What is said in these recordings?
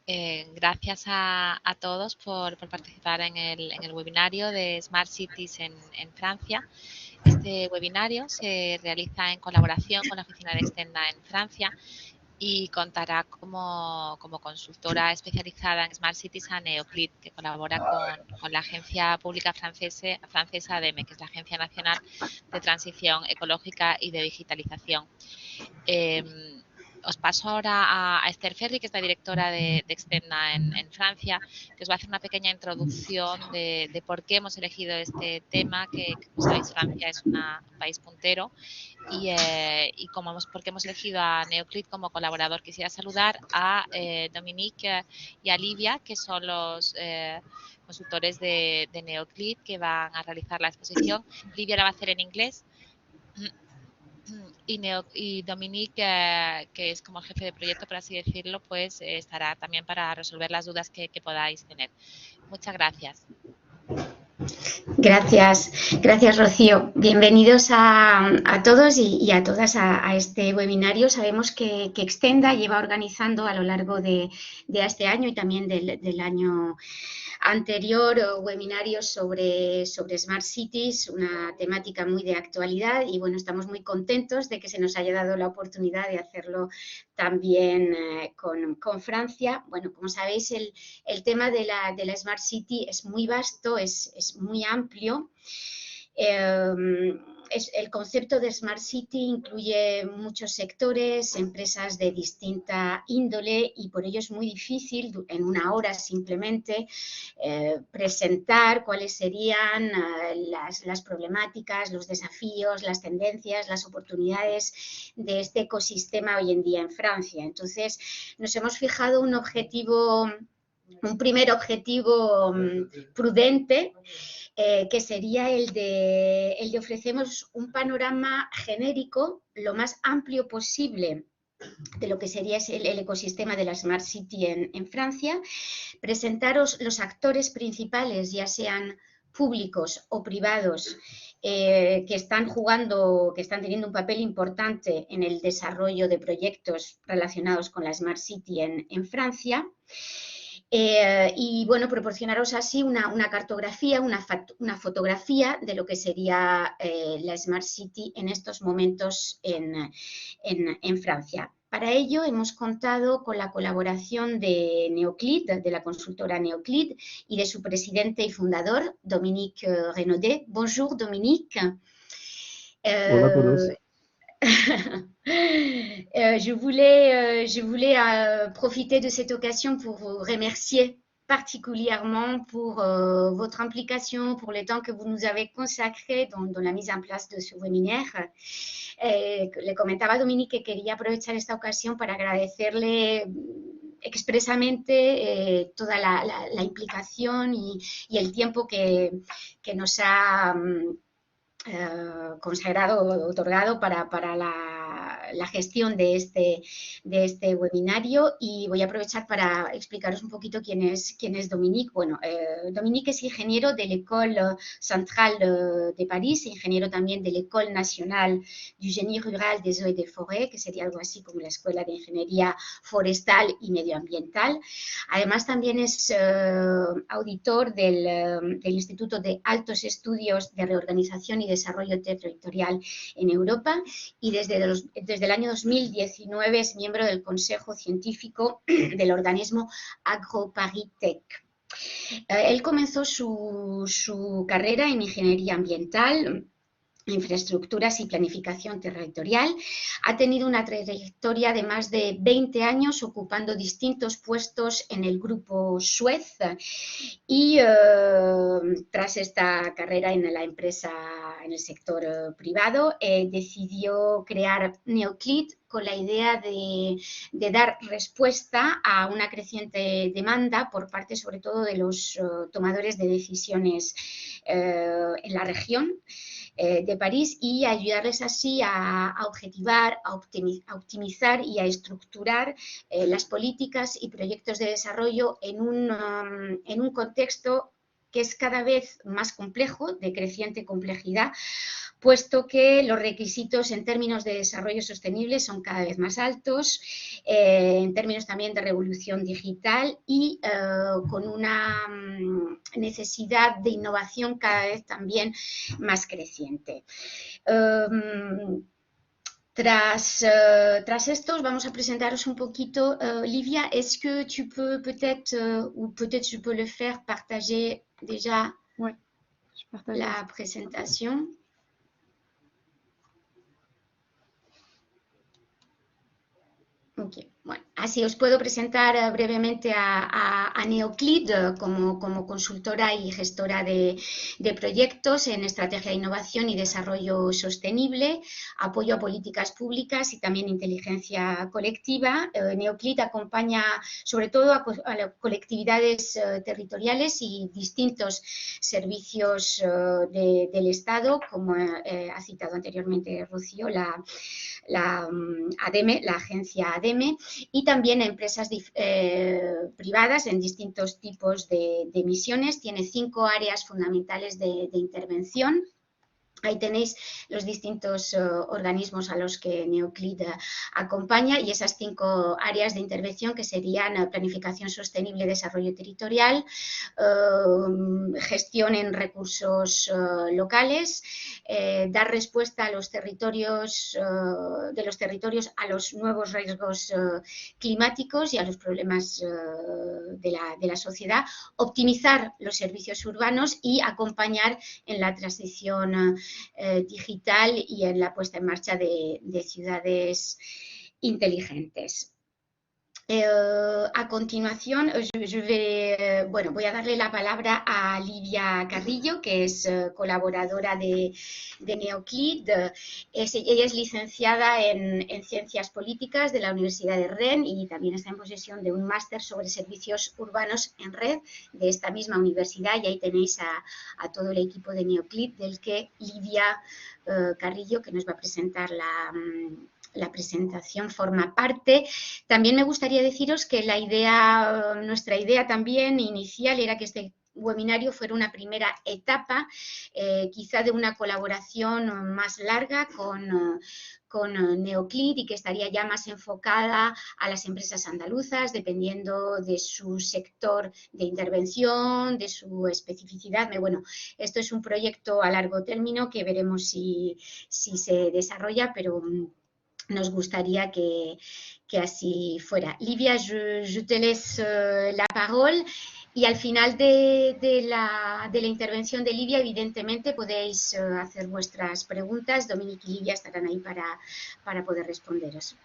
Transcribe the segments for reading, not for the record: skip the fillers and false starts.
Gracias a todos por participar en el webinario de Smart Cities en Francia. Este webinario se realiza en colaboración con la Oficina de Extenda en Francia y contará como consultora especializada en Smart Cities a Neoclid, que colabora con la Agencia Pública Francesa ADEME, que es la Agencia Nacional de Transición Ecológica y de Digitalización. Os paso ahora a Esther Ferri, que es la directora de Extenda en Francia, que os va a hacer una pequeña introducción de por qué hemos elegido este tema, que como sabéis Francia es un país puntero, y por qué hemos elegido a Neoclid como colaborador. Quisiera saludar a Dominique y a Livia, que son los consultores de Neoclid que van a realizar la exposición. Livia la va a hacer en inglés. Y Dominique, que es como el jefe de proyecto, por así decirlo, pues estará también para resolver las dudas que podáis tener. Muchas gracias. Gracias Rocío. Bienvenidos a todos y a todas a este webinario. Sabemos que Extenda lleva organizando a lo largo de este año y también del año anterior webinarios sobre Smart Cities, una temática muy de actualidad y bueno, estamos muy contentos de que se nos haya dado la oportunidad de hacerlo también con Francia. Bueno, como sabéis, el tema de la Smart City es muy vasto, es muy amplio. El concepto de Smart City incluye muchos sectores, empresas de distinta índole y por ello es muy difícil en una hora simplemente presentar cuáles serían las problemáticas, los desafíos, las tendencias, las oportunidades de este ecosistema hoy en día en Francia. Entonces nos hemos fijado un primer objetivo prudente, que sería el de ofrecernos un panorama genérico lo más amplio posible de lo que sería el ecosistema de la Smart City en Francia, presentaros los actores principales, ya sean públicos o privados, que están teniendo un papel importante en el desarrollo de proyectos relacionados con la Smart City en Francia. Y bueno, proporcionaros así una cartografía, una fotografía de lo que sería la Smart City en estos momentos en Francia. Para ello hemos contado con la colaboración de Neoclid, de la consultora Neoclid, y de su presidente y fundador, Dominique Renaudet. Bonjour Dominique. Hola a todos. Je voulais profiter de cette occasion pour vous remercier particulièrement pour votre implication, pour le temps que vous nous avez consacré dans la mise en place de ce webinaire. Le comentaba a Dominique que quería aprovechar esta ocasión para agradecerle expresamente toda la implicación y el tiempo que nos ha consagrado o otorgado para la gestión de este webinario, y voy a aprovechar para explicaros un poquito quién es Dominique. Bueno, Dominique es ingeniero de l'École Centrale de París, ingeniero también de l'École Nationale du Génie Rural des Eaux et des Forêts, que sería algo así como la Escuela de Ingeniería Forestal y Medioambiental. Además también es auditor del Instituto de Altos Estudios de Reorganización y Desarrollo Territorial en Europa, y desde el año 2019 es miembro del Consejo Científico del organismo AgroParisTech. Él comenzó su carrera en ingeniería ambiental, infraestructuras y planificación territorial. Ha tenido una trayectoria de más de 20 años ocupando distintos puestos en el grupo Suez, y tras esta carrera en la empresa, en el sector privado, decidió crear Neoclid con la idea de dar respuesta a una creciente demanda por parte sobre todo de los tomadores de decisiones en la región de París, y ayudarles así a objetivar, a optimizar y a estructurar las políticas y proyectos de desarrollo en un contexto que es cada vez más complejo, de creciente complejidad, puesto que los requisitos en términos de desarrollo sostenible son cada vez más altos, en términos también de revolución digital y con una necesidad de innovación cada vez también más creciente. Tras estos, vamos a presentaros un poquito. Livia, est-ce que tu peux peut-être, ou peut-être je peux le faire, partager déjà la présentation? Ok, bueno, así os puedo presentar brevemente a Neoclid como consultora y gestora de proyectos en estrategia de innovación y desarrollo sostenible, apoyo a políticas públicas y también inteligencia colectiva. Neoclid acompaña sobre todo a colectividades territoriales y distintos servicios del Estado, como ha citado anteriormente Rocío, la ADEME, la agencia ADEME, y también a empresas privadas en distintos tipos de misiones. Tiene 5 áreas fundamentales de intervención. Ahí tenéis los distintos organismos a los que Neoclid acompaña y esas 5 áreas de intervención que serían planificación sostenible, desarrollo territorial, gestión en recursos locales, dar respuesta a los territorios, de los territorios a los nuevos riesgos climáticos y a los problemas de la sociedad, optimizar los servicios urbanos y acompañar en la transición digital y en la puesta en marcha de ciudades inteligentes. A continuación, voy a darle la palabra a Livia Carrillo, que es colaboradora de Neoclid. Ella es licenciada en Ciencias Políticas de la Universidad de Rennes y también está en posesión de un máster sobre servicios urbanos en red de esta misma universidad. Y ahí tenéis a todo el equipo de Neoclid, del que Livia Carrillo, que nos va a presentar la presentación, forma parte. También me gustaría deciros que nuestra idea también inicial era que este webinario fuera una primera etapa, quizá de una colaboración más larga con Neoclid y que estaría ya más enfocada a las empresas andaluzas, dependiendo de su sector de intervención, de su especificidad. Bueno, esto es un proyecto a largo término que veremos si se desarrolla, pero nos gustaría que así fuera. Livia, je te laisse la parole y al final de la intervención de Livia, evidentemente, podéis hacer vuestras preguntas. Dominique y Livia estarán ahí para poder responderos.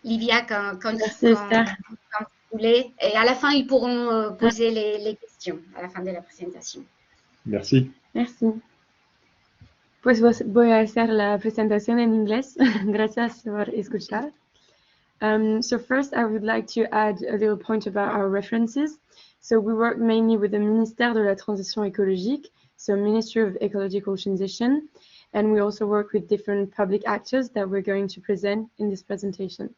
Livia, quand vous voulez, à la fin, ils pourront poser les questions à la fin de la présentation. Merci. Merci. Pues voy a hacer la presentación en inglés. Gracias por escuchar. So first, I would like to add a little point about our references. So we work mainly with the Ministère de la Transition écologique, so Ministry of Ecological Transition, and we also work with different public actors that we're going to present in this presentation.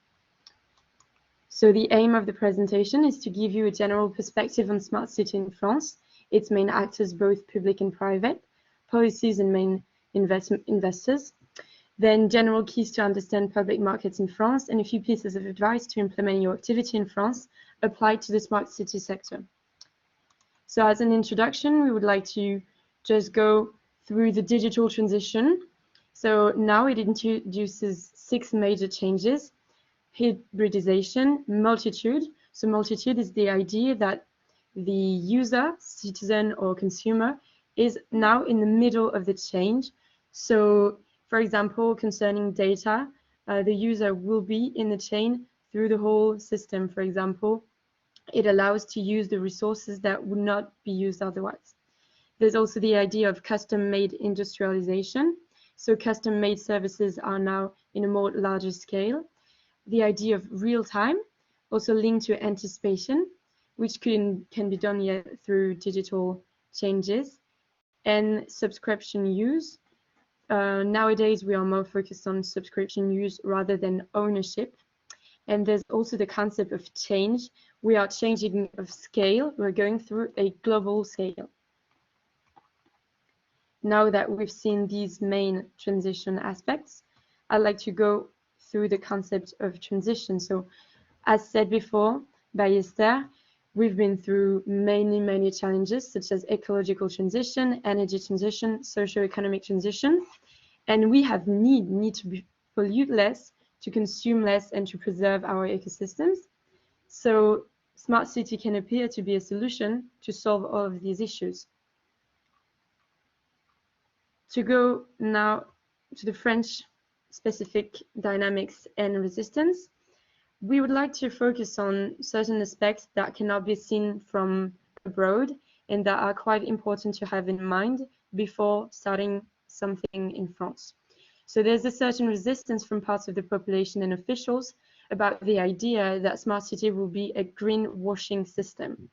So the aim of the presentation is to give you a general perspective on smart city in France, its main actors, both public and private, policies and main investors, then general keys to understand public markets in France, and a few pieces of advice to implement your activity in France applied to the smart city sector. So as an introduction, we would like to just go through the digital transition. So now it introduces 6 major changes: hybridization, multitude. So multitude is the idea that the user, citizen or consumer is now in the middle of the change. So, for example, concerning data, the user will be in the chain through the whole system. For example, it allows to use the resources that would not be used otherwise. There's also the idea of custom-made industrialization. So custom-made services are now in a more larger scale. The idea of real-time, also linked to anticipation, which can be done through digital changes, and subscription use. Nowadays, we are more focused on subscription use rather than ownership. And there's also the concept of change. We are changing of scale. We're going through a global scale. now that we've seen these main transition aspects, I'd like to go through the concept of transition. So, as said before by Este, we've been through many challenges, such as ecological transition, energy transition, socio-economic transition, and we have need to pollute less, to consume less, and to preserve our ecosystems. So smart city can appear to be a solution to solve all of these issues. To go now to the French specific dynamics and resistance, we would like to focus on certain aspects that cannot be seen from abroad and that are quite important to have in mind before starting something in France. So there's a certain resistance from parts of the population and officials about the idea that smart city will be a greenwashing system.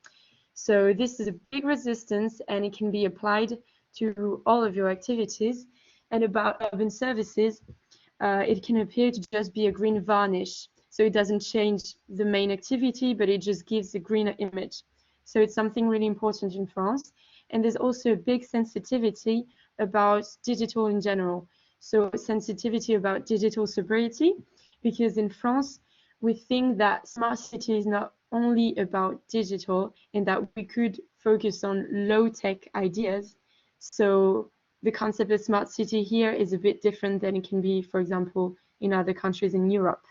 So this is a big resistance, and it can be applied to all of your activities. And about urban services, it can appear to just be a green varnish. So it doesn't change the main activity, but it just gives a greener image. So it's something really important in France. And there's also a big sensitivity about digital in general. So sensitivity about digital sobriety, because in France, we think that smart city is not only about digital and that we could focus on low-tech ideas. So the concept of smart city here is a bit different than it can be, for example, in other countries in Europe.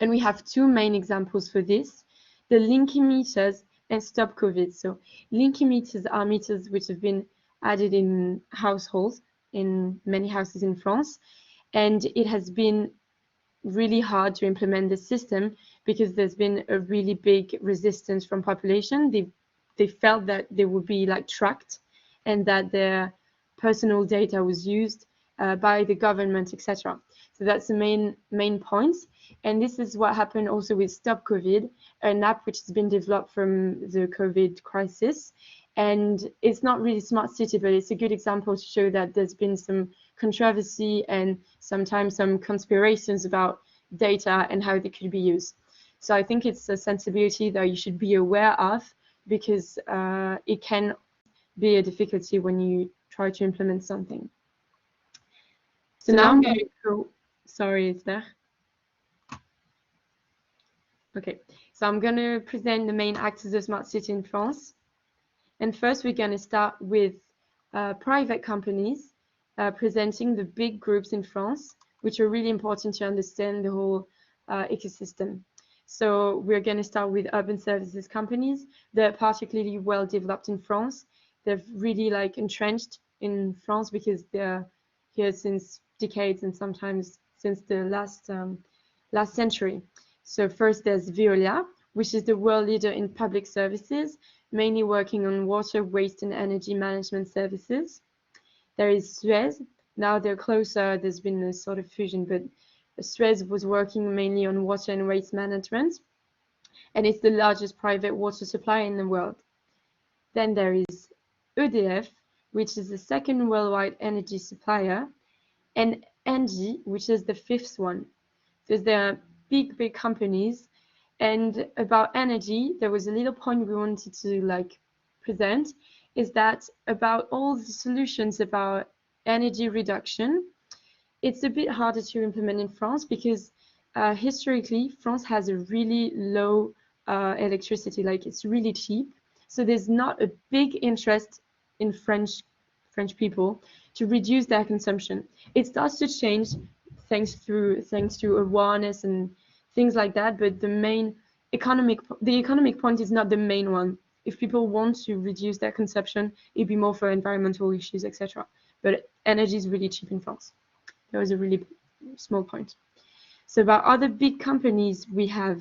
And we have two main examples for this, the Linky meters and Stop COVID. So Linky meters are meters which have been added in households, in many houses in France. And it has been really hard to implement this system because there's been a really big resistance from population. They felt that they would be like tracked and that their personal data was used by the government, etc. So that's the main point. And this is what happened also with Stop COVID, an app which has been developed from the COVID crisis. And it's not really smart city, but it's a good example to show that there's been some controversy and sometimes some conspirations about data and how they could be used. So I think it's a sensibility that you should be aware of, because it can be a difficulty when you try to implement something. So now I'm going to go, sorry, is there? Okay, so I'm going to present the main actors of smart city in France. And first, we're going to start with private companies presenting the big groups in France, which are really important to understand the whole ecosystem. So we're going to start with urban services companies. They're particularly well developed in France. They're really like entrenched in France because they're here since decades and sometimes since the last century. So first there's Veolia, which is the world leader in public services, mainly working on water, waste and energy management services. There is Suez. Now they're closer, there's been a sort of fusion, but Suez was working mainly on water and waste management, and it's the largest private water supplier in the world. Then there is EDF, which is the second worldwide energy supplier, and Engie, which is the fifth one. So there are big companies. And about energy, there was a little point we wanted to present, is that about all the solutions about energy reduction, it's a bit harder to implement in France because historically France has a really low electricity, like it's really cheap. So there's not a big interest in French people to reduce their consumption. It starts to change thanks to awareness and things like that, but the economic point is not the main one. If people want to reduce their consumption, it'd be more for environmental issues, etc. But energy is really cheap in France. That was a really small point. So about other big companies, we have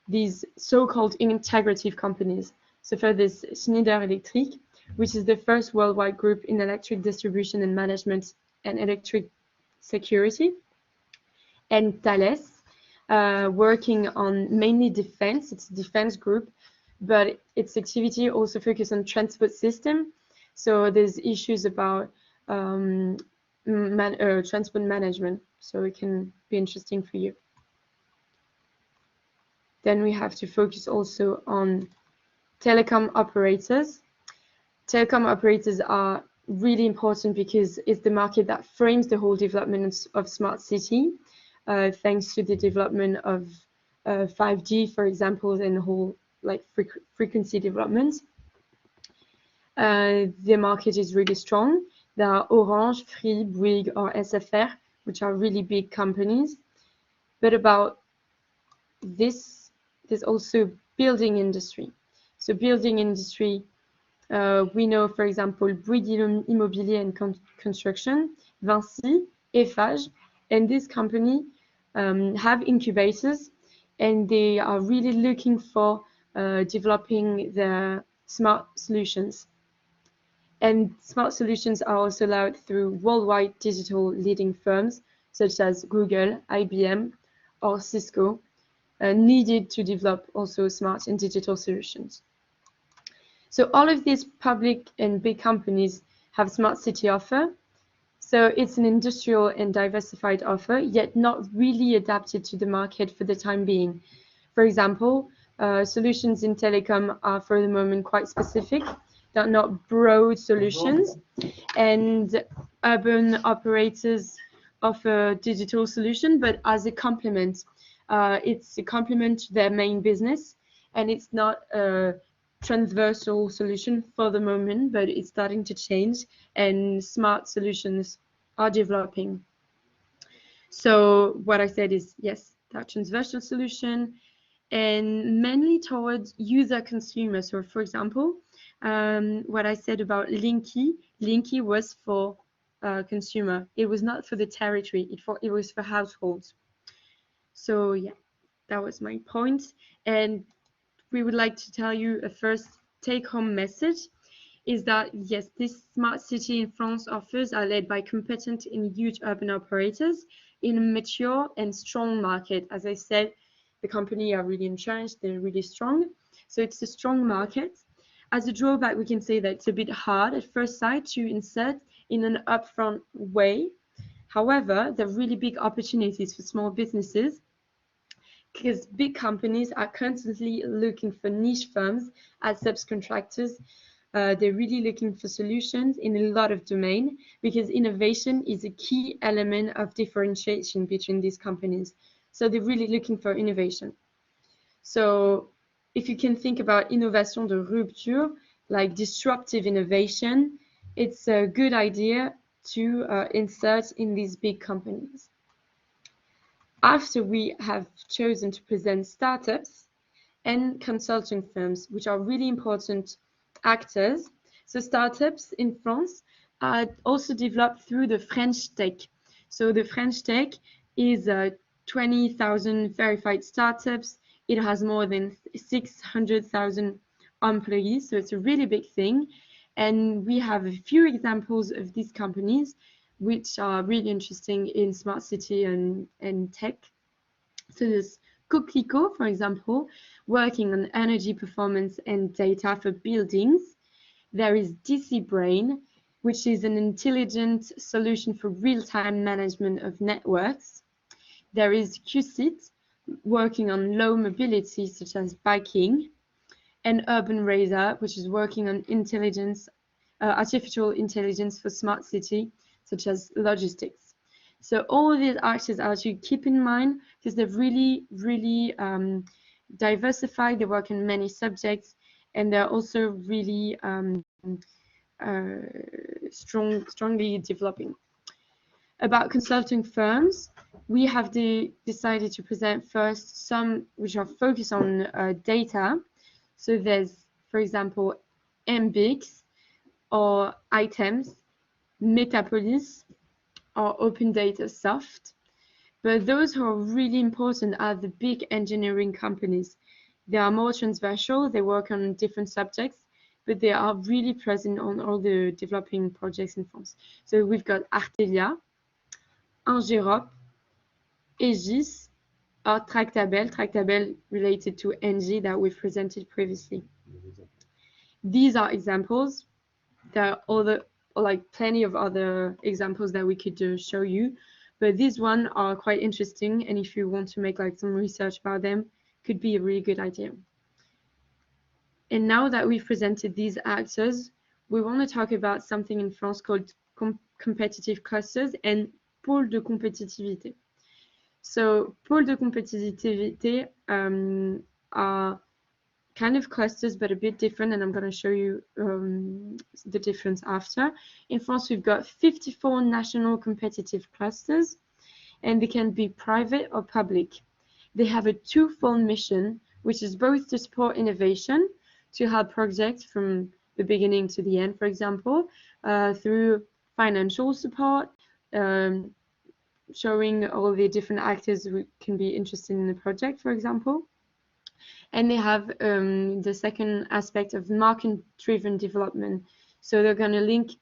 these so-called integrative companies. So for this Schneider Electric, which is the first worldwide group in electric distribution and management and electric security, and Thales, working on mainly defense. It's a defense group, but its activity also focuses on transport system. So there's issues about transport management, so it can be interesting for you. Then we have to focus also on telecom operators. Telecom operators are really important because it's the market that frames the whole development of smart city, thanks to the development of 5G, for example, and the whole like frequency development. The market is really strong. There are Orange, Free, Bouygues, or SFR, which are really big companies. But about this, there's also building industry. So building industry, we know, for example, Bouygues Immobilier and Construction, Vinci, Eiffage, and this company have incubators, and they are really looking for developing their smart solutions. And smart solutions are also allowed through worldwide digital leading firms such as Google, IBM, or Cisco, needed to develop also smart and digital solutions. So all of these public and big companies have smart city offer. So it's an industrial and diversified offer, yet not really adapted to the market for the time being. For example, solutions in telecom are for the moment quite specific. They're not broad solutions, and urban operators offer digital solution, but as a complement. It's a complement to their main business, and it's not a transversal solution for the moment, but it's starting to change, and smart solutions are developing. So what I said is, yes, that transversal solution, and mainly towards user consumer. So for example, what I said about Linky was for consumer. It was not for the territory, it was for households. So yeah, that was my point. And we would like to tell you a first take-home message is that, yes, this smart city in France offers are led by competent and huge urban operators in a mature and strong market. As I said, the company are really entrenched, they're really strong. So it's a strong market. As a drawback, we can say that it's a bit hard at first sight to insert in an upfront way. However, there are really big opportunities for small businesses because big companies are constantly looking for niche firms as subcontractors. They're really looking for solutions in a lot of domains because innovation is a key element of differentiation between these companies. So they're really looking for innovation. So if you can think about innovation de rupture, like disruptive innovation, it's a good idea to insert in these big companies. After we have chosen to present startups and consulting firms, which are really important actors. So startups in France are also developed through the French Tech. So the French Tech is 20,000 verified startups. It has more than 600,000 employees, so it's a really big thing. And we have a few examples of these companies which are really interesting in smart city and tech. So there's Coquelicot, for example, working on energy performance and data for buildings. There is DC Brain, which is an intelligent solution for real-time management of networks. There is QSIT, working on low mobility, such as biking, and Urban Radar, which is working on artificial intelligence for smart city, such as logistics. So all of these actors are to keep in mind because they're really, really diversified. They work on many subjects, and they're also really strongly developing. About consulting firms, we have decided to present first some which are focused on data. So there's, for example, MBix or Items, Metapolis, or Open Data Soft. But those who are really important are the big engineering companies. They are more transversal, they work on different subjects, but they are really present on all the developing projects in France. So we've got Artelia, Engerop, Aegis, or Tractabel related to Engie that we've presented previously. These are examples. There are plenty of other examples that we could show you, but these ones are quite interesting, and if you want to make some research about them, could be a really good idea. And now that we've presented these actors, we want to talk about something in France called competitive clusters and pôles de compétitivité. So pôles de compétitivité are kind of clusters, but a bit different, and I'm going to show you the difference after. In France, we've got 54 national competitive clusters, and they can be private or public. They have a twofold mission, which is both to support innovation, to help projects from the beginning to the end, for example, through financial support, showing all the different actors who can be interested in the project, for example. And they have the second aspect of market-driven development. So they're going to link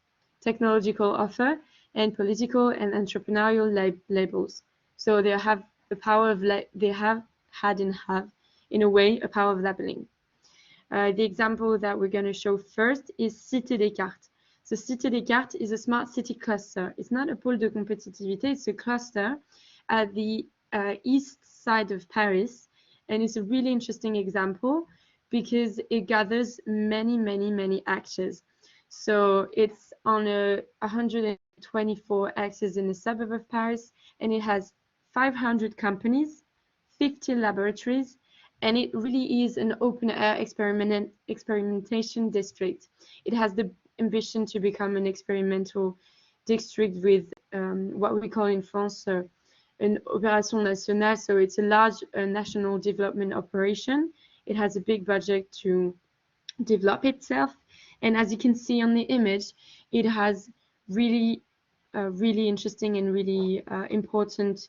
technological offer and political and entrepreneurial labels. So they have the power of they have had and have, in a way, a power of labeling. The example that we're going to show first is Cité des Cartes. So Cité des Cartes is a smart city cluster. It's not a pôle de compétitivité, it's a cluster at the east side of Paris. And it's a really interesting example because it gathers many actors. So it's on 124 actors in the suburb of Paris, and it has 500 companies, 50 laboratories, and it really is an open-air experimentation district. It has the ambition to become an experimental district with what we call in France an opération nationale, so it's a large national development operation. It has a big budget to develop itself, and as you can see on the image, it has really interesting and really important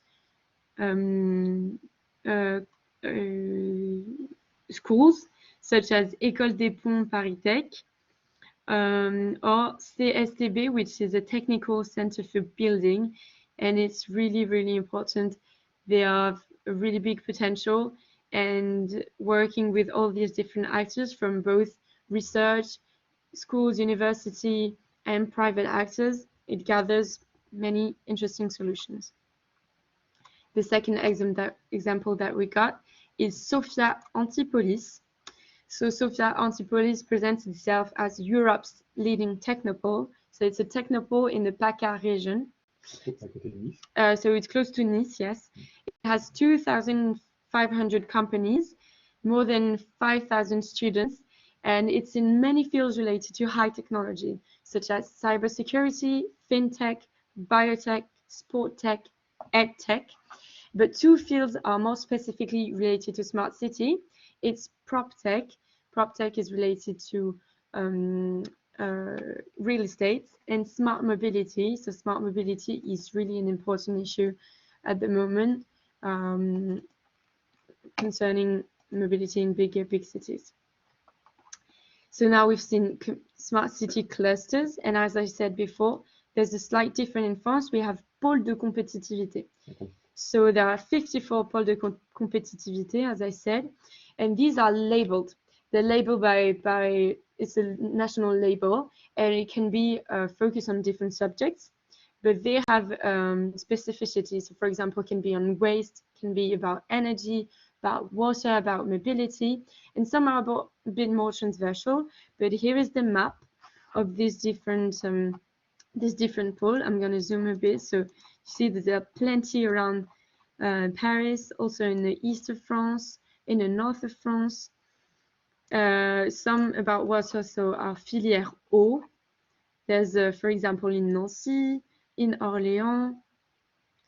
schools, such as École des Ponts Paris Tech, or CSTB, which is a technical center for building, and it's really important. They have a really big potential, and working with all these different actors from both research, schools, university, and private actors, it gathers many interesting solutions. The second example that we got is Sofia Antipolis. So Sofia Antipolis presents itself as Europe's leading technopole. So it's a technopole in the PACA region. So it's close to Nice, yes. It has 2,500 companies, more than 5,000 students, and it's in many fields related to high technology, such as cybersecurity, fintech, biotech, sport tech, ed tech. But two fields are more specifically related to smart city. It's prop tech. Prop tech is related to real estate, and smart mobility. So smart mobility is really an important issue at the moment concerning mobility in big cities. So now we've seen smart city clusters, and as I said before, there's a slight difference in France. We have pôles de compétitivité. So there are 54 pôles de compétitivité, as I said, and these are labeled. They're labeled by it's a national label, and it can be focused on different subjects, but they have specificities. So for example, it can be on waste, can be about energy, about water, about mobility, and some are a bit more transversal. But here is the map of these different pole. I'm going to zoom a bit, so you see that there are plenty around Paris, also in the east of France, in the north of France. Some about water, so are filière eau. There's, for example, in Nancy, in Orléans,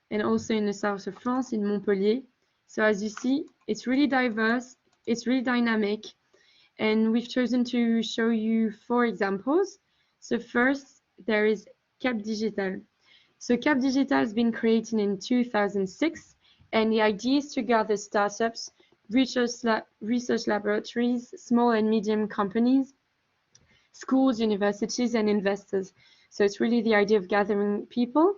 and also in the south of France, in Montpellier. So as you see, it's really diverse, it's really dynamic, and we've chosen to show you 4 examples. So first, there is Cap Digital. So Cap Digital has been created in 2006, and the idea is to gather startups, research laboratories, small and medium companies, schools, universities, and investors. So it's really the idea of gathering people.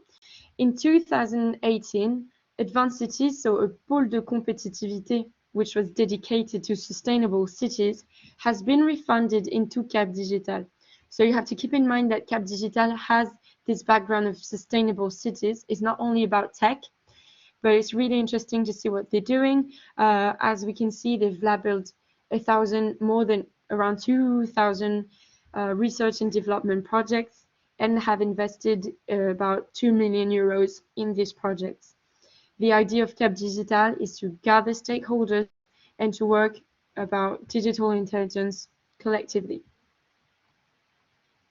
In 2018, Advanced Cities, so a pôle de compétitivité, which was dedicated to sustainable cities, has been refunded into Cap Digital. So you have to keep in mind that Cap Digital has this background of sustainable cities. It's not only about tech, but it's really interesting to see what they're doing. As we can see, they've labeled more than around 2,000 research and development projects and have invested about 2 million euros in these projects. The idea of Cap Digital is to gather stakeholders and to work about digital intelligence collectively.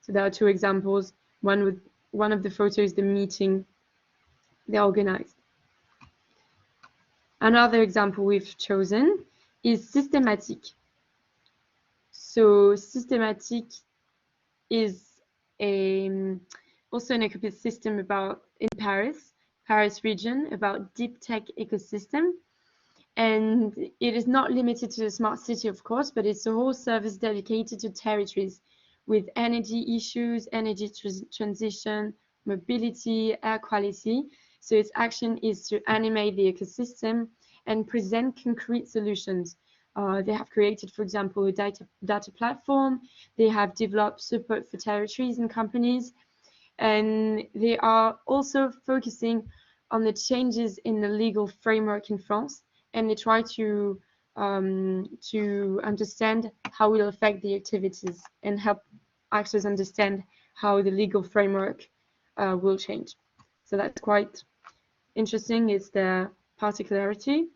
So there are two examples. One of the photos is the meeting they organized. Another example we've chosen is systematic. So systematic is also an ecosystem in Paris region, about deep tech ecosystem. And it is not limited to the smart city, of course, but it's a whole service dedicated to territories with energy issues, energy transition, mobility, air quality. So its action is to animate the ecosystem and present concrete solutions. They have created, for example, a data platform. They have developed support for territories and companies. And they are also focusing on the changes in the legal framework in France. And they try to understand how it will affect the activities and help actors understand how the legal framework will change. So that's quite interesting, it's their particularity.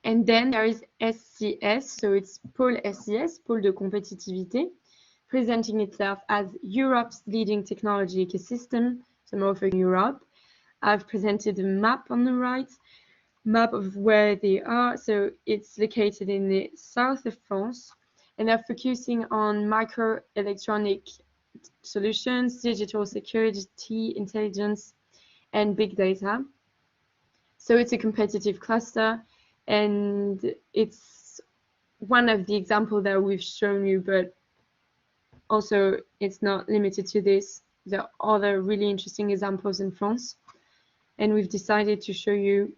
And then there is SCS, so it's Pôle SCS, Pôle de Compétitivité, presenting itself as Europe's leading technology ecosystem, so more for Europe. I've presented a map on the right, map of where they are. So it's located in the south of France, and they're focusing on microelectronic solutions, digital security, intelligence, and big data. So it's a competitive cluster, and it's one of the examples that we've shown you, but also it's not limited to this. There are other really interesting examples in France, and we've decided to show you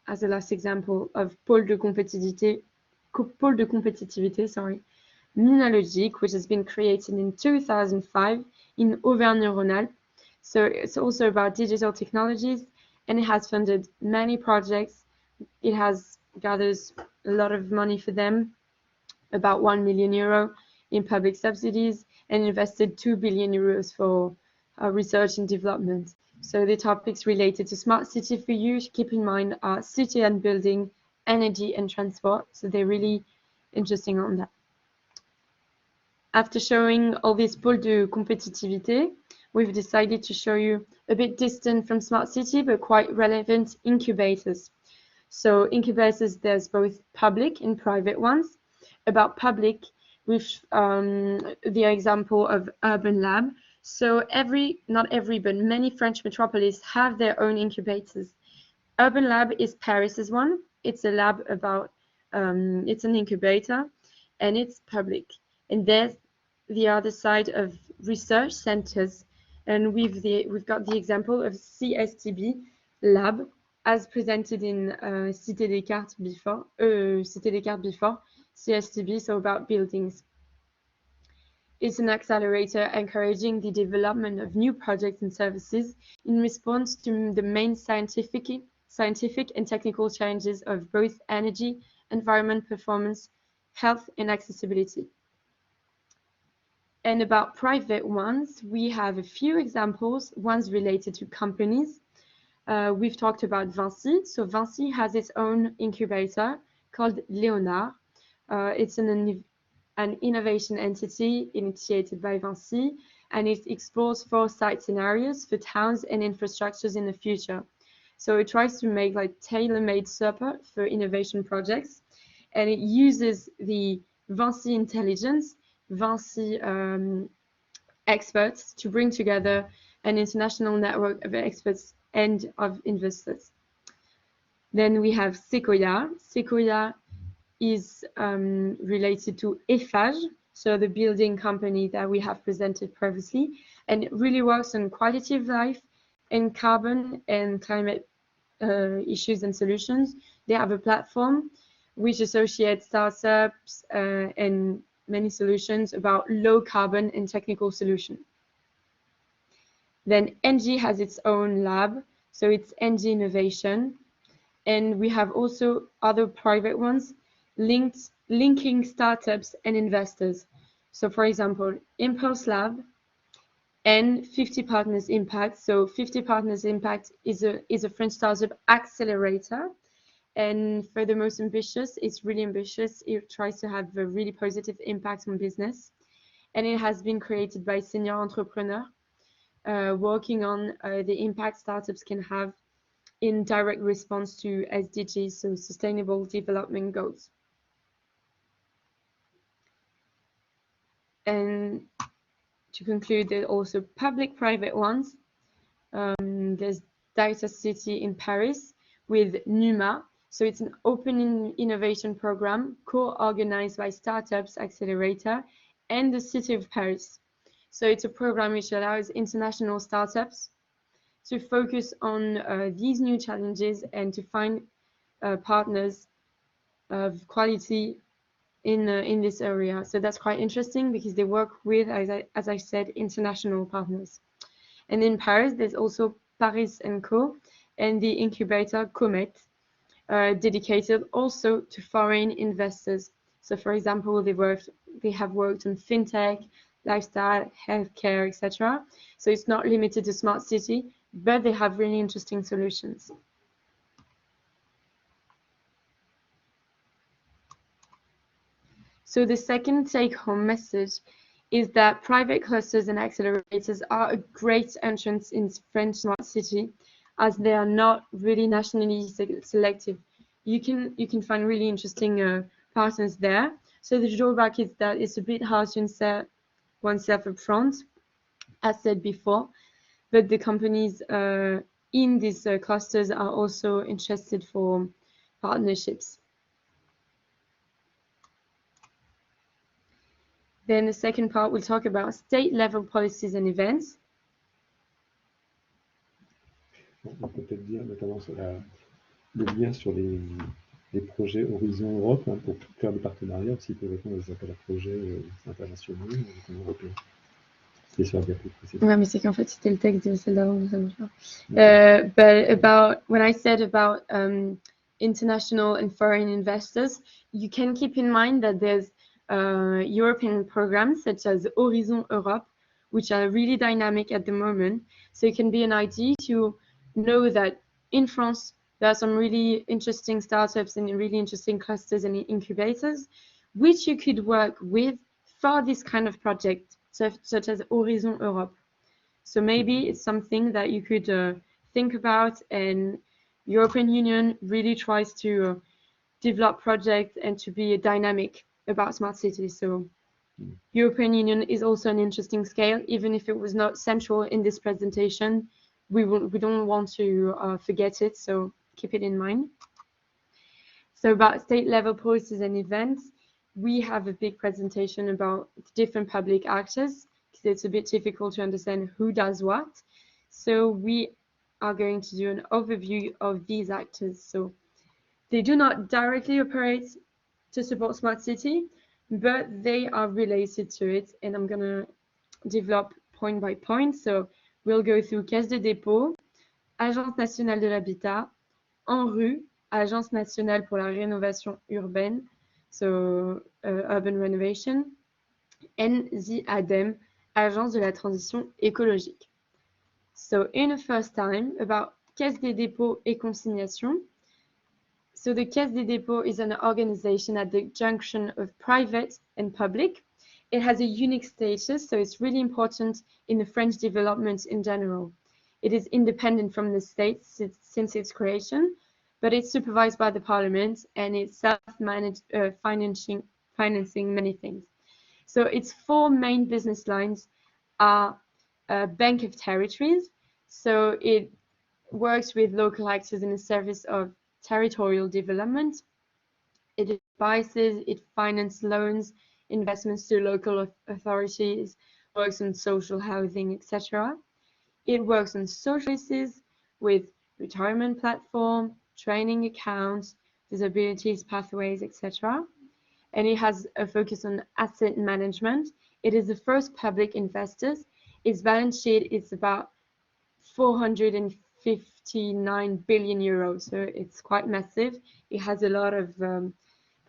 as a last example of Pôle de Compétitivité, Minalogique, which has been created in 2005 in Auvergne-Rhône-Alpes. So it's also about digital technologies, and it has funded many projects. It has gathered a lot of money for them, about 1 million euro in public subsidies, and invested 2 billion euros for research and development. So the topics related to smart city for you, keep in mind, are city and building, energy and transport. So they're really interesting on that. After showing all these pôles de compétitivité, we've decided to show you a bit distant from smart city, but quite relevant incubators. So incubators, there's both public and private ones. About public, with the example of Urban Lab. So not every, but many French metropolises have their own incubators. Urban Lab is Paris's one. It's a lab about, it's an incubator, and it's public. And there's the other side of research centers. And we've got the example of CSTB Lab, as presented in Cité Descartes before, CSTB, so about buildings. It's an accelerator encouraging the development of new projects and services in response to the main scientific and technical challenges of both energy, environment, performance, health, and accessibility. And about private ones, we have a few examples, ones related to companies. We've talked about Vinci. So Vinci has its own incubator called Léonard. It's an innovation entity initiated by Vinci, and it explores 4 site scenarios for towns and infrastructures in the future. So it tries to make like tailor-made support for innovation projects, and it uses the Vinci intelligence, Vinci experts to bring together an international network of experts and of investors. Then we have Sequoia. Sequoia is related to Eiffage, so the building company that we have presented previously, and it really works on quality of life and carbon and climate issues and solutions. They have a platform which associates startups and many solutions about low carbon and technical solutions. Then ENGIE has its own lab, so it's ENGIE Innovation, and we have also other private ones linking startups and investors. So for example, Impulse Lab and 50 Partners Impact. So 50 Partners Impact is a French startup accelerator. And for the most ambitious, it's really ambitious. It tries to have a really positive impact on business. And it has been created by senior entrepreneurs working on the impact startups can have in direct response to SDGs, so Sustainable Development Goals. And to conclude, there are also public-private ones. There's Data City in Paris with NUMA. So it's an open innovation program co-organized by Startups Accelerator and the City of Paris. So it's a program which allows international startups to focus on these new challenges and to find partners of quality in this area. So that's quite interesting because they work with, as I said, international partners. And in Paris, there's also Paris & Co. and the incubator Comet, dedicated also to foreign investors. So for example, they have worked on fintech, lifestyle, healthcare, etc. So it's not limited to smart city, but they have really interesting solutions. So the second take-home message is that private clusters and accelerators are a great entrance in French smart city, as they are not really nationally selective. You can find really interesting partners there. So the drawback is that it's a bit hard to insert oneself up front, as said before, but the companies in these clusters are also interested for partnerships. Then the second part, we'll talk about state-level policies and events. On peut peut-être dire notamment sur le lien sur les projets Horizon Europe, hein, pour faire des partenariats aussi pour répondre aux appels à projets internationaux et européens. C'est sur la diapo précédente. Ouais, mais c'est qu'en fait, c'était le texte de celle d'avant, ça marche pas. But about, when I said about international and foreign investors, you can keep in mind that there's European programs such as Horizon Europe, which are really dynamic at the moment. So it can be an idea to know that in France, there are some really interesting startups and really interesting clusters and incubators, which you could work with for this kind of project, such as Horizon Europe. So maybe it's something that you could think about, and European Union really tries to develop projects and to be dynamic about smart cities. So European Union is also an interesting scale, even if it was not central in this presentation. We don't want to forget it, so keep it in mind. So about state level policies and events, we have a big presentation about different public actors, because it's a bit difficult to understand who does what. So we are going to do an overview of these actors. So they do not directly operate to support smart city, but they are related to it, and I'm gonna develop point by point. So we'll go through Caisse de dépôt, Agence nationale de l'habitat, En rue, Agence nationale pour la rénovation urbaine, so urban renovation, and the ADEME, Agence de la transition écologique. So in the first time, about Caisse des dépôts et consignations. So the Caisse des dépôts is an organization at the junction of private and public. It has a unique status, so it's really important in the French development in general. It is independent from the state since its creation, but it's supervised by the parliament, and it's self-managed, financing many things. So its four main business lines are Bank of Territories. So it works with local actors in the service of territorial development. It advises, it finances loans, investments to local authorities, works on social housing, etc. It works on services with retirement platform, training accounts, disabilities pathways, etc. And it has a focus on asset management. It is the first public investors. Its balance sheet is about 459 billion euros, so it's quite massive. It has a lot of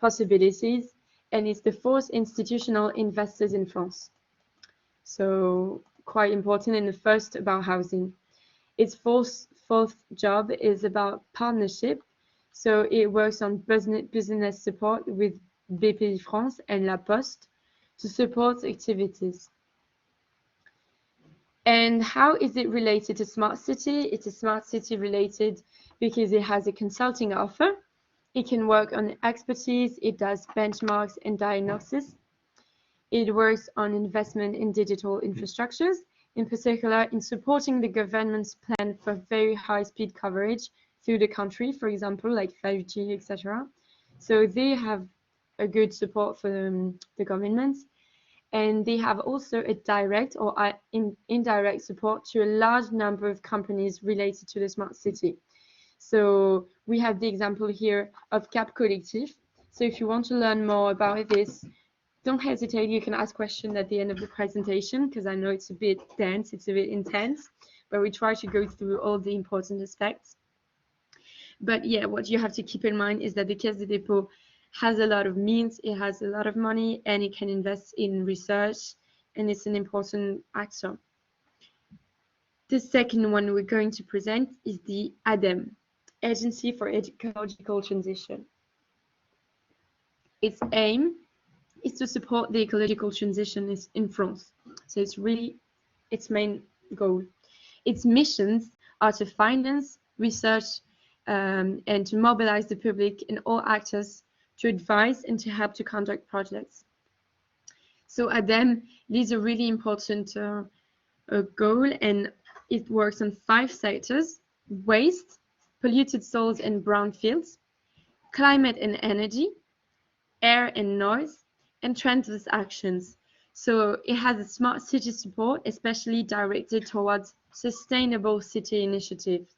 possibilities, and it's the fourth institutional investors in France. So quite important, and the first about housing. Its fourth job is about partnership. So it works on business support with Bpifrance and La Poste to support activities. And how is it related to smart city? It's a smart city related because it has a consulting offer. It can work on expertise. It does benchmarks and diagnosis. It works on investment in digital infrastructures, in particular in supporting the government's plan for very high-speed coverage through the country, for example, like 5G, etc. So they have a good support for the government. And they have also a direct or indirect support to a large number of companies related to the smart city. So we have the example here of Cap Collectif. So if you want to learn more about this, don't hesitate. You can ask questions at the end of the presentation, because I know it's a bit dense, it's a bit intense, but we try to go through all the important aspects. But yeah, what you have to keep in mind is that the Caisse des Dépôts has a lot of means, it has a lot of money, and it can invest in research, and it's an important actor. The second one we're going to present is the ADEME, Agency for Ecological Transition. Its aim is to support the ecological transition in France. So it's really its main goal. Its missions are to finance research and to mobilize the public and all actors to advise and to help to conduct projects. So ADEME leads a really important goal, and it works on 5 sectors: waste, polluted soils and brownfields, climate and energy, air and noise, and transit actions. So it has a smart city support, especially directed towards sustainable city initiatives.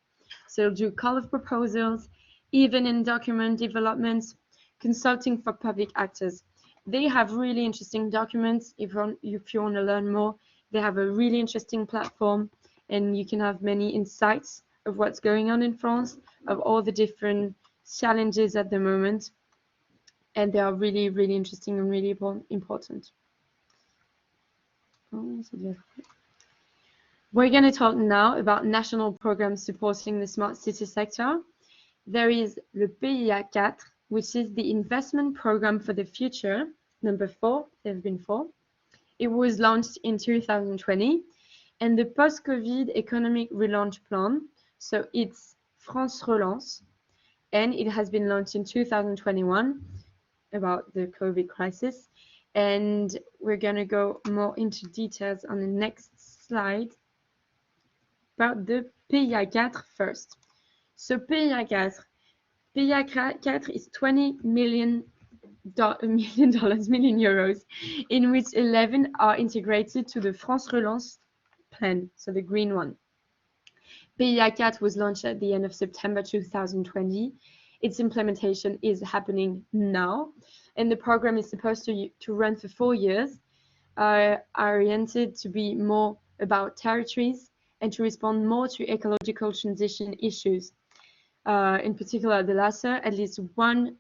So it'll do call of proposals, even in document developments, consulting for public actors. They have really interesting documents. If you want to learn more, they have a really interesting platform, and you can have many insights of what's going on in France, of all the different challenges at the moment. And they are really, really interesting and really important. We're going to talk now about national programs supporting the smart city sector. There is le PIA 4, which is the investment program for the future, number 4, there have been 4. It was launched in 2020, and the post-COVID economic relaunch plan, so it's France Relance, and it has been launched in 2021 about the COVID crisis. And we're going to go more into details on the next slide about the PIA 4 first. So PIA 4 is 20 million euros, in which 11 are integrated to the France Relance plan, so the green one. PIA 4 was launched at the end of September 2020. Its implementation is happening now, and the program is supposed to run for 4 years, oriented to be more about territories and to respond more to ecological transition issues. In particular, the latter, at least one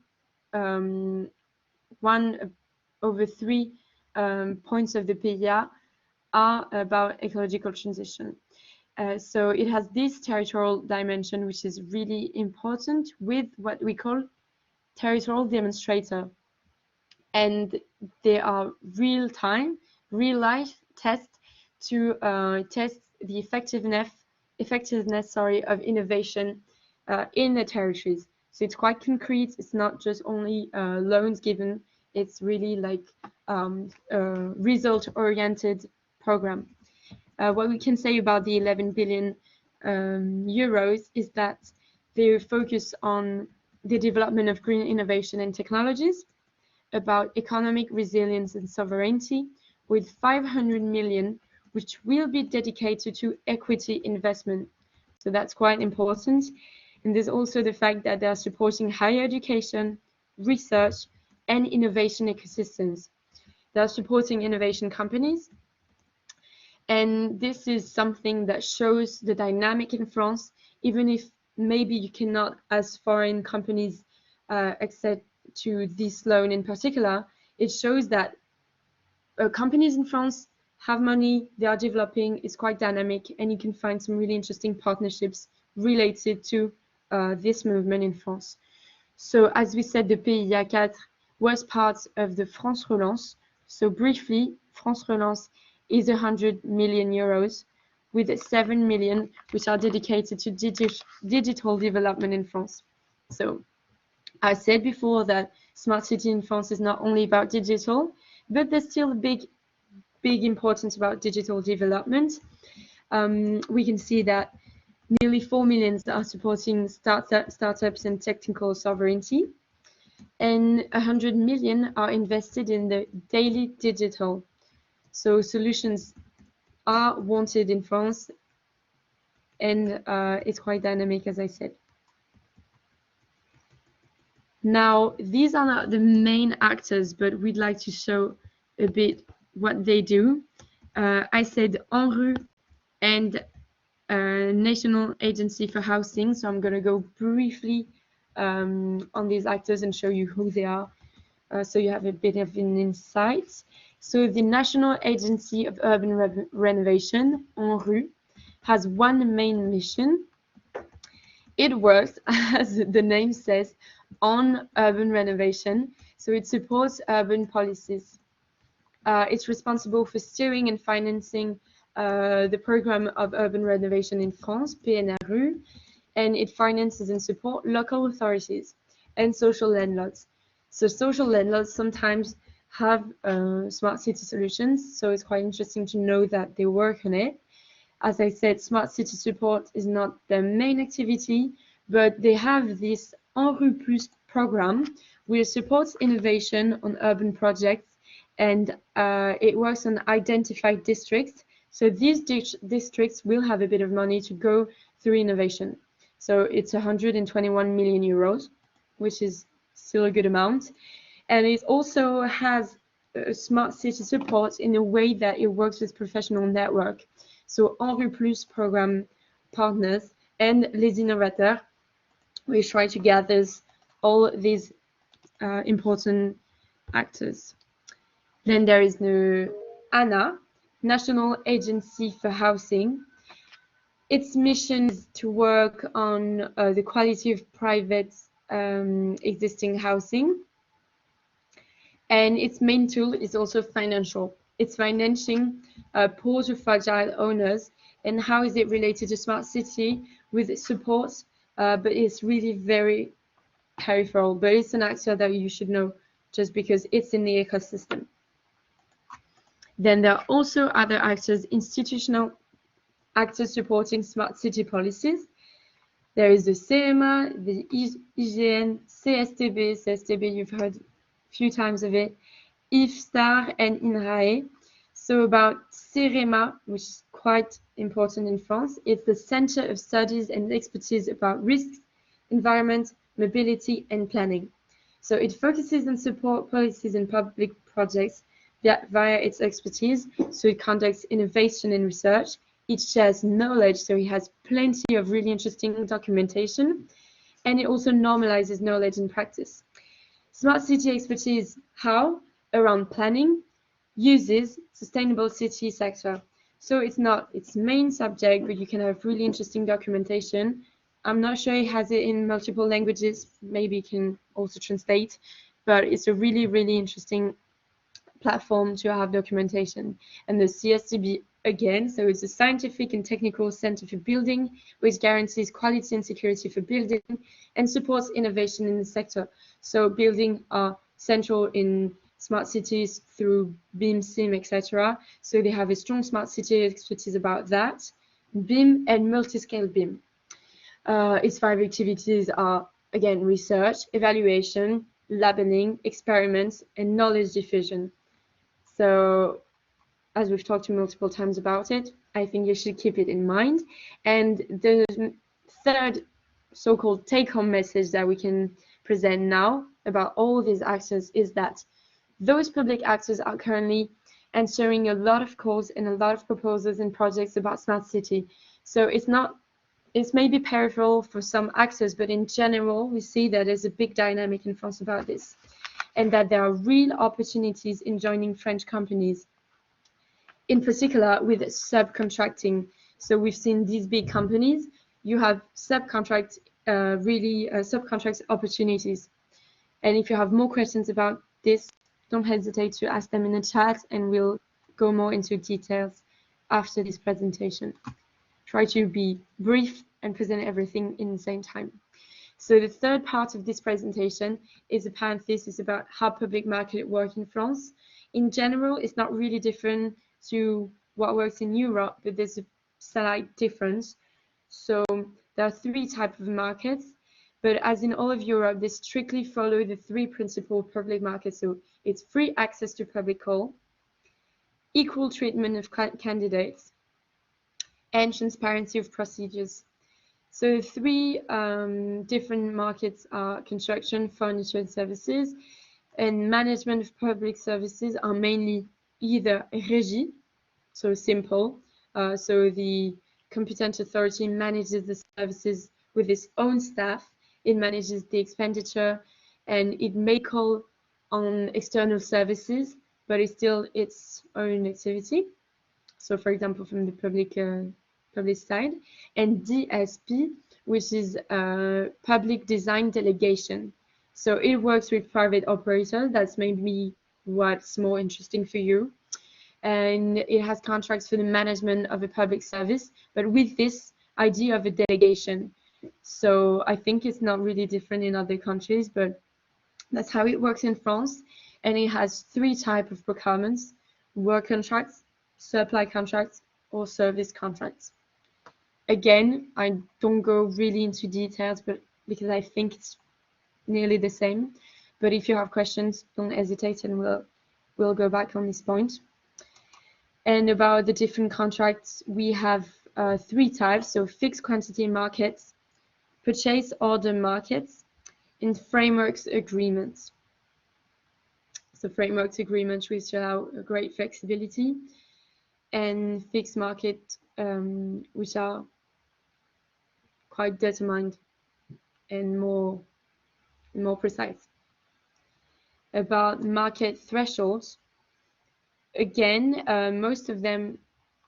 over 3 points of the PIA are about ecological transition. So it has this territorial dimension, which is really important, with what we call territorial demonstrator. And they are real-time, real-life tests to test the effectiveness of innovation in the territories. So it's quite concrete. It's not just only loans given. It's really like a result-oriented program. What we can say about the 11 billion euros is that they focus on the development of green innovation and technologies, about economic resilience and sovereignty, with 500 million, which will be dedicated to equity investment. So that's quite important. And there's also the fact that they are supporting higher education, research, and innovation ecosystems. They are supporting innovation companies. And this is something that shows the dynamic in France, even if maybe you cannot, as foreign companies, access to this loan in particular. it shows that companies in France have money, they are developing, it's quite dynamic, and you can find some really interesting partnerships related to this movement in France. So as we said, the Pays à 4 was part of the France Relance. So briefly, France Relance is 100 million euros, with 7 million which are dedicated to digital development in France. So I said before that smart city in France is not only about digital, but there's still a big importance about digital development. We can see that nearly 4 million are supporting startups and technical sovereignty, and 100 million are invested in the daily digital. So solutions are wanted in France, and it's quite dynamic, as I said. Now, these are not the main actors, but we'd like to show a bit what they do. I said ENRU and National Agency for Housing, so I'm going to go briefly on these actors and show you who they are, so you have a bit of an insight. So the National Agency of Urban Renovation, ENRU, has one main mission. It works, as the name says, on urban renovation, so it supports urban policies. It's responsible for steering and financing the program of urban renovation in France, PNRU, and it finances and supports local authorities and social landlords. So social landlords sometimes have smart city solutions, so it's quite interesting to know that they work on it. As I said, smart city support is not their main activity, but they have this ENRU Plus program which supports innovation on urban projects, and it works on identified districts. So these districts will have a bit of money to go through innovation. So it's 121 million euros, which is still a good amount. And it also has smart city support in a way that it works with professional network. So ENRU Plus program partners and Les Innovateurs, we try to gather all these important actors. Then there is the ANA, National Agency for Housing. Its mission is to work on the quality of private existing housing. And its main tool is also financial. It's financing poor to fragile owners. And how is it related to smart city with support? But it's really very peripheral. But it's an actor that you should know just because it's in the ecosystem. Then there are also other actors, institutional actors supporting smart city policies. There is the CMA, the IGN, CSTB, you've heard a few times of it, IFSTAR and INRAE. So about CEREMA, which is quite important in France, it's the Center of Studies and Expertise about risks, environment, mobility and planning. So it focuses on support policies and public projects via its expertise. So it conducts innovation and research. It shares knowledge, so it has plenty of really interesting documentation, and it also normalizes knowledge and practice. Smart city expertise, how? Around planning, uses, sustainable city sector. So it's not its main subject, but you can have really interesting documentation. I'm not sure it has it in multiple languages, maybe it can also translate, but it's a really, really interesting platform to have documentation. And the CSTB again, so it's a scientific and technical center for building, which guarantees quality and security for building and supports innovation in the sector. So building are central in smart cities through BIM, SIM, etc. So they have a strong smart city expertise about that. BIM and multi-scale BIM. Its 5 activities are, again, research, evaluation, labeling, experiments, and knowledge diffusion. So, as we've talked multiple times about it, I think you should keep it in mind. And the third so-called take-home message that we can present now about all these actors is that those public actors are currently answering a lot of calls and a lot of proposals and projects about smart city. So it's maybe peripheral for some actors, but in general, we see that there's a big dynamic in France about this. and that there are real opportunities in joining French companies, in particular with subcontracting. So we've seen these big companies, you have subcontract opportunities. And if you have more questions about this, don't hesitate to ask them in the chat, and we'll go more into details after this presentation. Try to be brief and present everything in the same time. So the third part of this presentation is a parenthesis about how public market work in France. In general, it's not really different to what works in Europe, but there's a slight difference. So there are three types of markets, but as in all of Europe, they strictly follow the three principal public markets. So it's free access to public call, equal treatment of candidates, and transparency of procedures. So three different markets are construction, furniture and services, and management of public services are mainly either régie, so simple, so the competent authority manages the services with its own staff, it manages the expenditure, and it may call on external services, but it's still its own activity. So for example, from the public side, and DSP, which is public design delegation. So it works with private operators. That's maybe what's more interesting for you. And it has contracts for the management of a public service, but with this idea of a delegation. So I think it's not really different in other countries, but that's how it works in France. And it has three types of procurements: work contracts, supply contracts, or service contracts. Again, I don't go really into details, but because I think it's nearly the same. But if you have questions, don't hesitate, and we'll go back on this point. And about the different contracts, we have three types: so fixed quantity markets, purchase order markets, and frameworks agreements. So frameworks agreements which allow a great flexibility, and fixed market which are quite determined and more precise. About market thresholds, again, most of them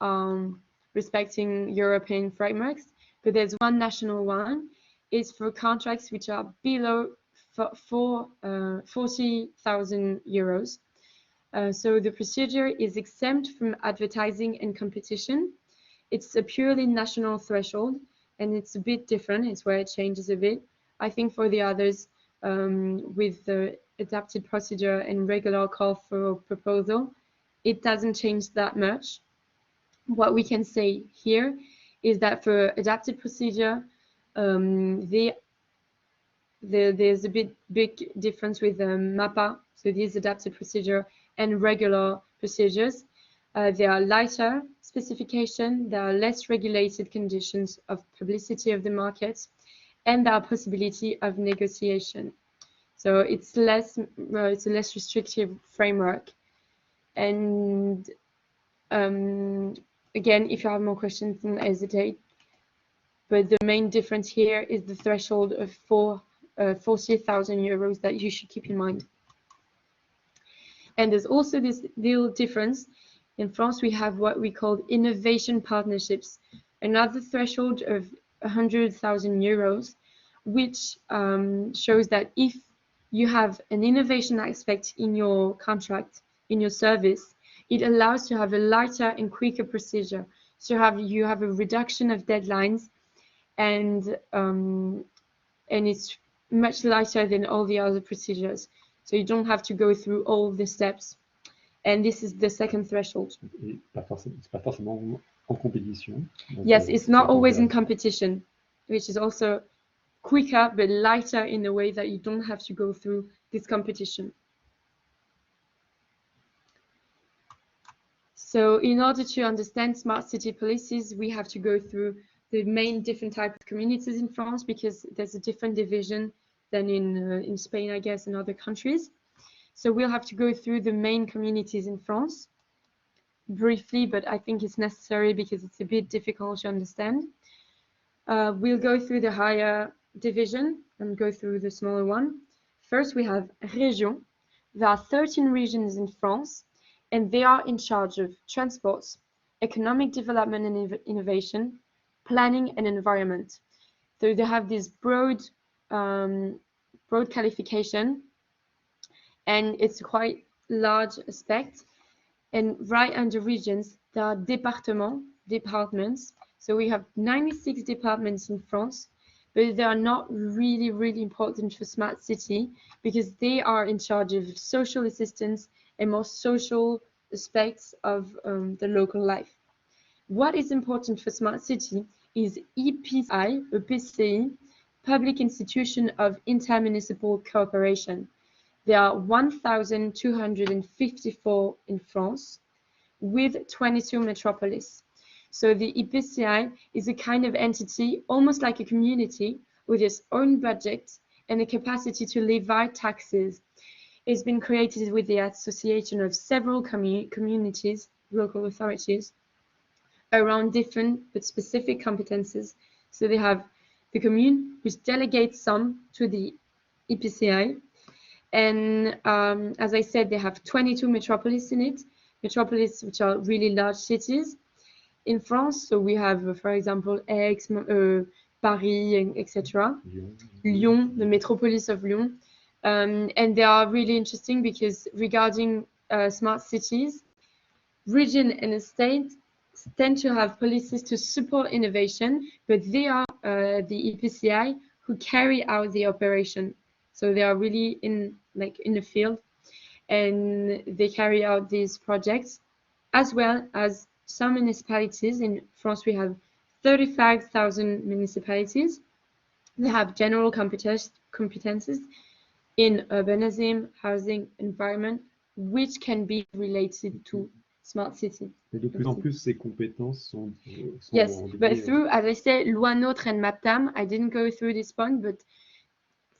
are respecting European frameworks, but there's one national one. It's for contracts which are below 40,000 euros. So the procedure is exempt from advertising and competition. It's a purely national threshold, and it's a bit different. It's where it changes a bit. I think for the others, with the adapted procedure and regular call for proposal, it doesn't change that much. What we can say here is that for adapted procedure, there's a big difference with MAPA, so these adapted procedure, and regular procedures. There are lighter specification, there are less regulated conditions of publicity of the market, and there are possibility of negotiation. So it's a less restrictive framework. And again, if you have more questions, don't hesitate. But the main difference here is the threshold of 40,000 euros that you should keep in mind. And there's also this little difference. In France, we have what we call innovation partnerships, another threshold of 100,000 euros, which shows that if you have an innovation aspect in your contract, in your service, it allows to have a lighter and quicker procedure. So you have a reduction of deadlines, and it's much lighter than all the other procedures. So you don't have to go through all the steps. And this is the second threshold. C'est pas forcément en compétition. Yes, it's not always in competition, which is also quicker but lighter in the way that you don't have to go through this competition. So in order to understand smart city policies, we have to go through the main different types of communities in France, because there's a different division than in Spain, I guess, and other countries. So we'll have to go through the main communities in France briefly, but I think it's necessary because it's a bit difficult to understand. We'll go through the higher division and go through the smaller one. First, we have région. There are 13 regions in France, and they are in charge of transports, economic development and innovation, planning and environment. So they have this broad qualification, and it's quite large aspect. And right under regions, there are departments. So we have 96 departments in France, but they are not really important for smart city because they are in charge of social assistance and more social aspects of the local life. What is important for smart city is EPCI, Public Institution of Intermunicipal Cooperation. There are 1,254 in France with 22 metropolis. So the EPCI is a kind of entity, almost like a community, with its own budget and the capacity to levy taxes. It's been created with the association of several communities, local authorities, around different but specific competences. So they have the commune, which delegates some to the EPCI. And as I said, they have 22 metropolis in it, metropolis which are really large cities in France. So we have, for example, Aix, Paris, etc. Lyon, the metropolis of Lyon. And they are really interesting because regarding smart cities, region and state tend to have policies to support innovation, but they are the EPCI who carry out the operation. So they are really in the field, and they carry out these projects, as well as some municipalities. In France, we have 35,000 municipalities. They have general competences in urbanism, housing, environment, which can be related to smart city. Mais de plus en plus, ces compétences sont yes, but through, as I said, Loi NOTRe and MAPTAM, I didn't go through this point, but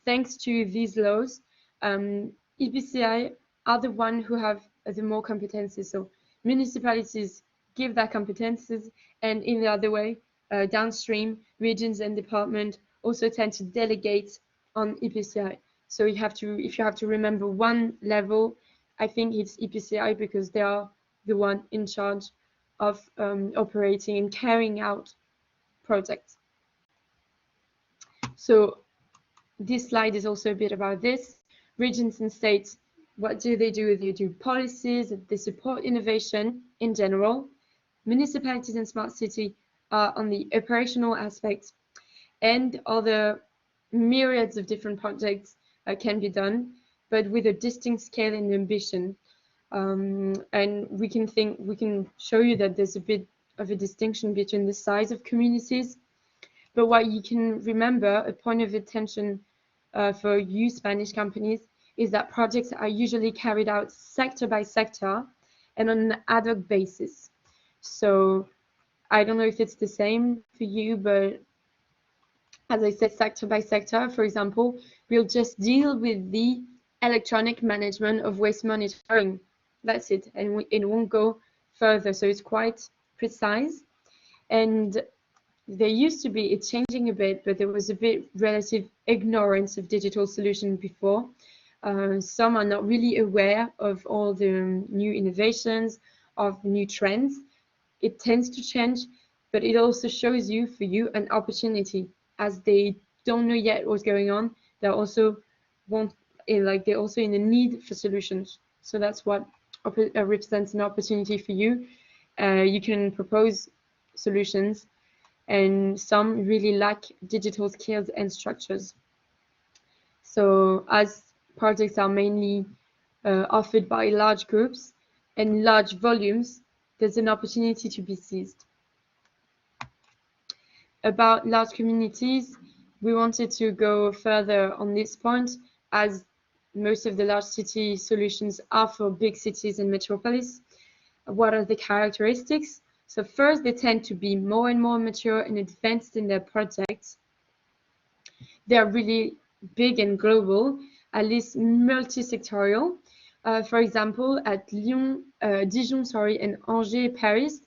thanks to these laws, EPCI are the one who have the more competences. So municipalities give their competences, and in the other way, downstream, regions and departments also tend to delegate on EPCI. So if you have to remember one level, I think it's EPCI because they are the one in charge of operating and carrying out projects. So this slide is also a bit about this. Regions and states, what do? They do policies, they support innovation in general. Municipalities and smart city are on the operational aspects, and other myriads of different projects can be done, but with a distinct scale and ambition. And we can show you that there's a bit of a distinction between the size of communities. But what you can remember, a point of attention for you Spanish companies, is that projects are usually carried out sector by sector and on an ad hoc basis. So I don't know if it's the same for you, but as I said, sector by sector, for example, we'll just deal with the electronic management of waste monitoring. That's it, and it won't go further. So it's quite precise. And there used to be, it's changing a bit, but there was a bit relative ignorance of digital solutions before. Some are not really aware of all the new innovations, of new trends. It tends to change, but it also shows you, for you, an opportunity, as they don't know yet what's going on. They're also they're also in the need for solutions. So that's what represents an opportunity for you. You can propose solutions, and some really lack digital skills and structures. So as projects are mainly offered by large groups and large volumes, there's an opportunity to be seized. About large communities, we wanted to go further on this point, as most of the large city solutions are for big cities and metropolis. What are the characteristics? So first, they tend to be more and more mature and advanced in their projects. They are really big and global, at least multi-sectorial. For example, at Dijon, and Angers, Paris,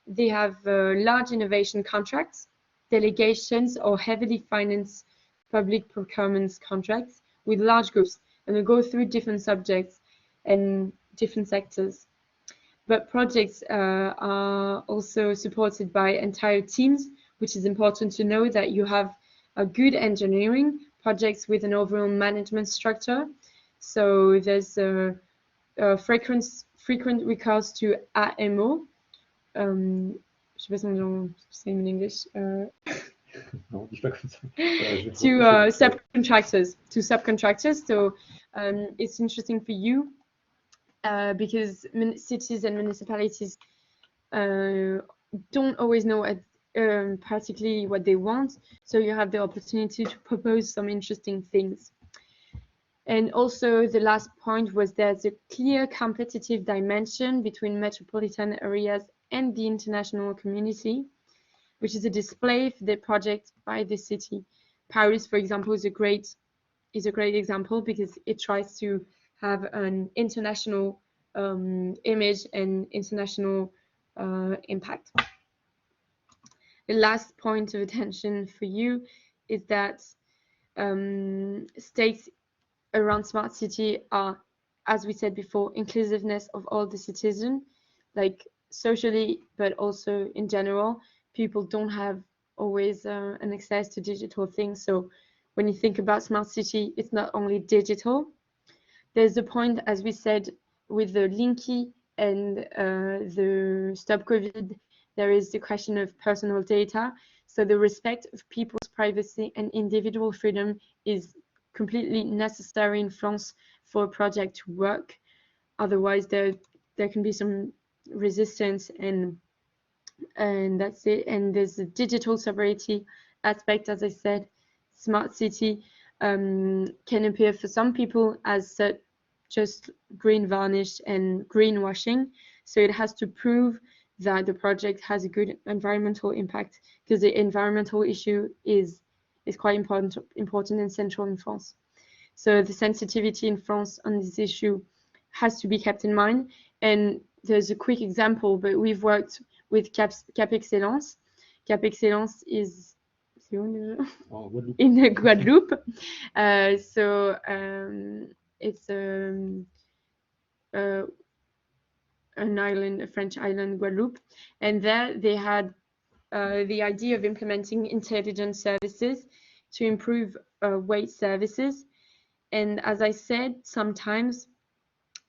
they have large innovation contracts, delegations, or heavily financed public procurement contracts with large groups, and they go through different subjects. and different sectors. But projects are also supported by entire teams, which is important to know that you have a good engineering projects with an overall management structure. So there's frequent recourse to AMO. Je sais pas comment say in English. Non, dis pas comme ça. To subcontractors. So it's interesting for you because cities and municipalities don't always know particularly what they want. So you have the opportunity to propose some interesting things. And also the last point was there's a clear competitive dimension between metropolitan areas and the international community, which is a display of the project by the city. Paris, for example, is a great example because it tries to have an international image and international impact. The last point of attention for you is that stakes around smart city are, as we said before, inclusiveness of all the citizens, like socially, but also in general. People don't have always an access to digital things. So when you think about smart city, it's not only digital. There's the point, as we said, with the Linky and the Stop COVID, there is the question of personal data. So the respect of people's privacy and individual freedom is completely necessary in France for a project to work. Otherwise, there can be some resistance, and that's it. And there's a digital sovereignty aspect, as I said. Smart city can appear for some people as just green varnish and greenwashing. So it has to prove that the project has a good environmental impact, because the environmental issue is quite important and central in France. So the sensitivity in France on this issue has to be kept in mind. And there's a quick example, but we've worked with Cap Excellence. Cap Excellence is in the Guadeloupe. It's an island, a French island, Guadeloupe, and there they had the idea of implementing intelligent services to improve waste services. And as I said, sometimes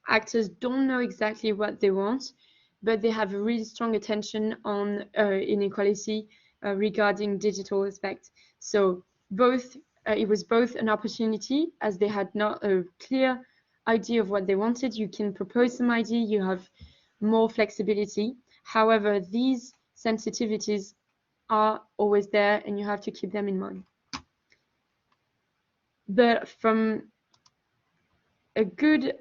actors don't know exactly what they want, but they have a really strong attention on inequality regarding digital aspects. So it was both an opportunity, as they had not a clear idea of what they wanted. You can propose some idea, you have more flexibility. However, these sensitivities are always there, and you have to keep them in mind. But from a good,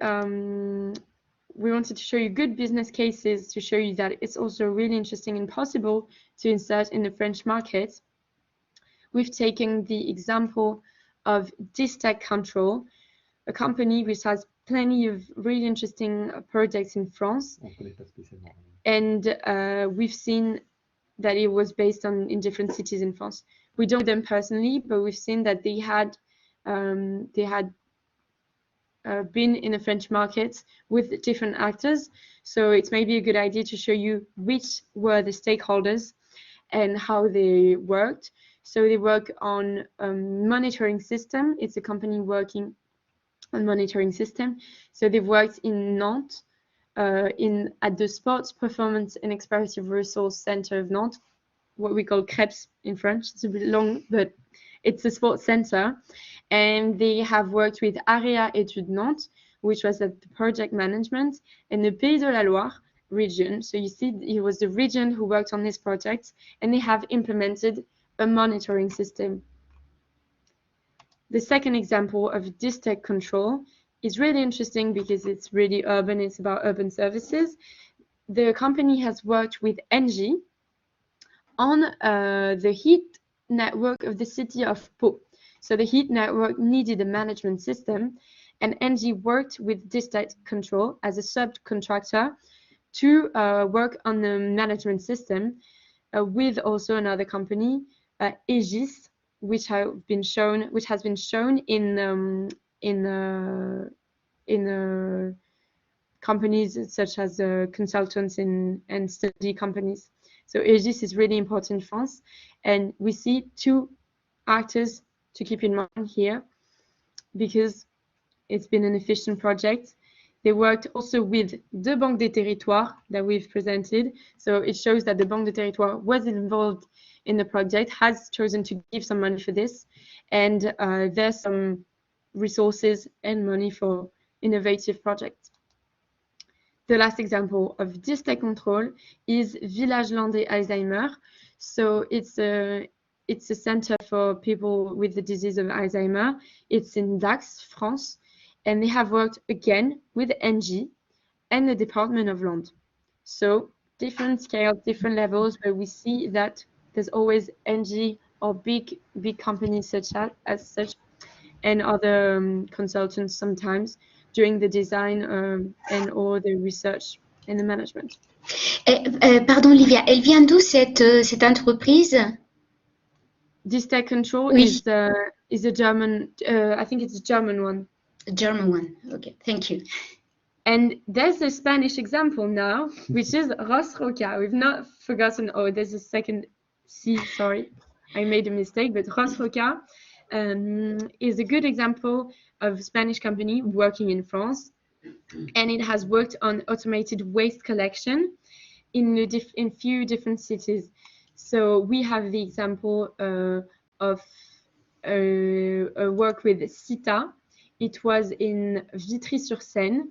we wanted to show you good business cases to show you that it's also really interesting and possible to insert in the French market. We've taken the example of Control, a company which has plenty of really interesting projects in France. And we've seen that it was based in different cities in France. We don't know them personally, but we've seen that they had been in the French market with different actors. So it's maybe a good idea to show you which were the stakeholders and how they worked. So they work on monitoring system. It's a company working on monitoring system. So they've worked in Nantes, at the Sports Performance and Experiential Resource Center of Nantes, what we call CREPS in French. It's a bit long, but it's a sports center. And they have worked with Area Études Nantes, which was at the project management, and the Pays de la Loire region. So you see, it was the region who worked on this project, and they have implemented a monitoring system. The second example of Control is really interesting because it's really urban. It's about urban services. The company has worked with Engie on the heat network of the city of Pau. So the heat network needed a management system, and Engie worked with Control as a subcontractor to work on the management system with also another company, Aegis, which has been shown in companies such as consultants and study companies. So Aegis is really important in France, and we see two actors to keep in mind here because it's been an efficient project. They worked also with the Banque des Territoires that we've presented. So it shows that the Banque des Territoires was involved in the project, has chosen to give some money for this. And there's some resources and money for innovative projects. The last example of distance control is Village Landais Alzheimer. So it's a center for people with the disease of Alzheimer. It's in Dax, France. And they have worked again with NG and the Department of Land. So different scales, different levels, but we see that there's always NG or big companies such as such and other consultants sometimes during the design and or the research and the management. Pardon Olivia, elle vient d'où cette entreprise? Distance Control Oui. is a German, I think it's a German one. A German one, okay, thank you. And there's a Spanish example now, which is Ros Roca. We've not forgotten, oh, there's a second C, sorry, I made a mistake, but Ros Roca is a good example of a Spanish company working in France. And it has worked on automated waste collection in few different cities. So we have the example of a work with CITA. It was in Vitry-sur-Seine,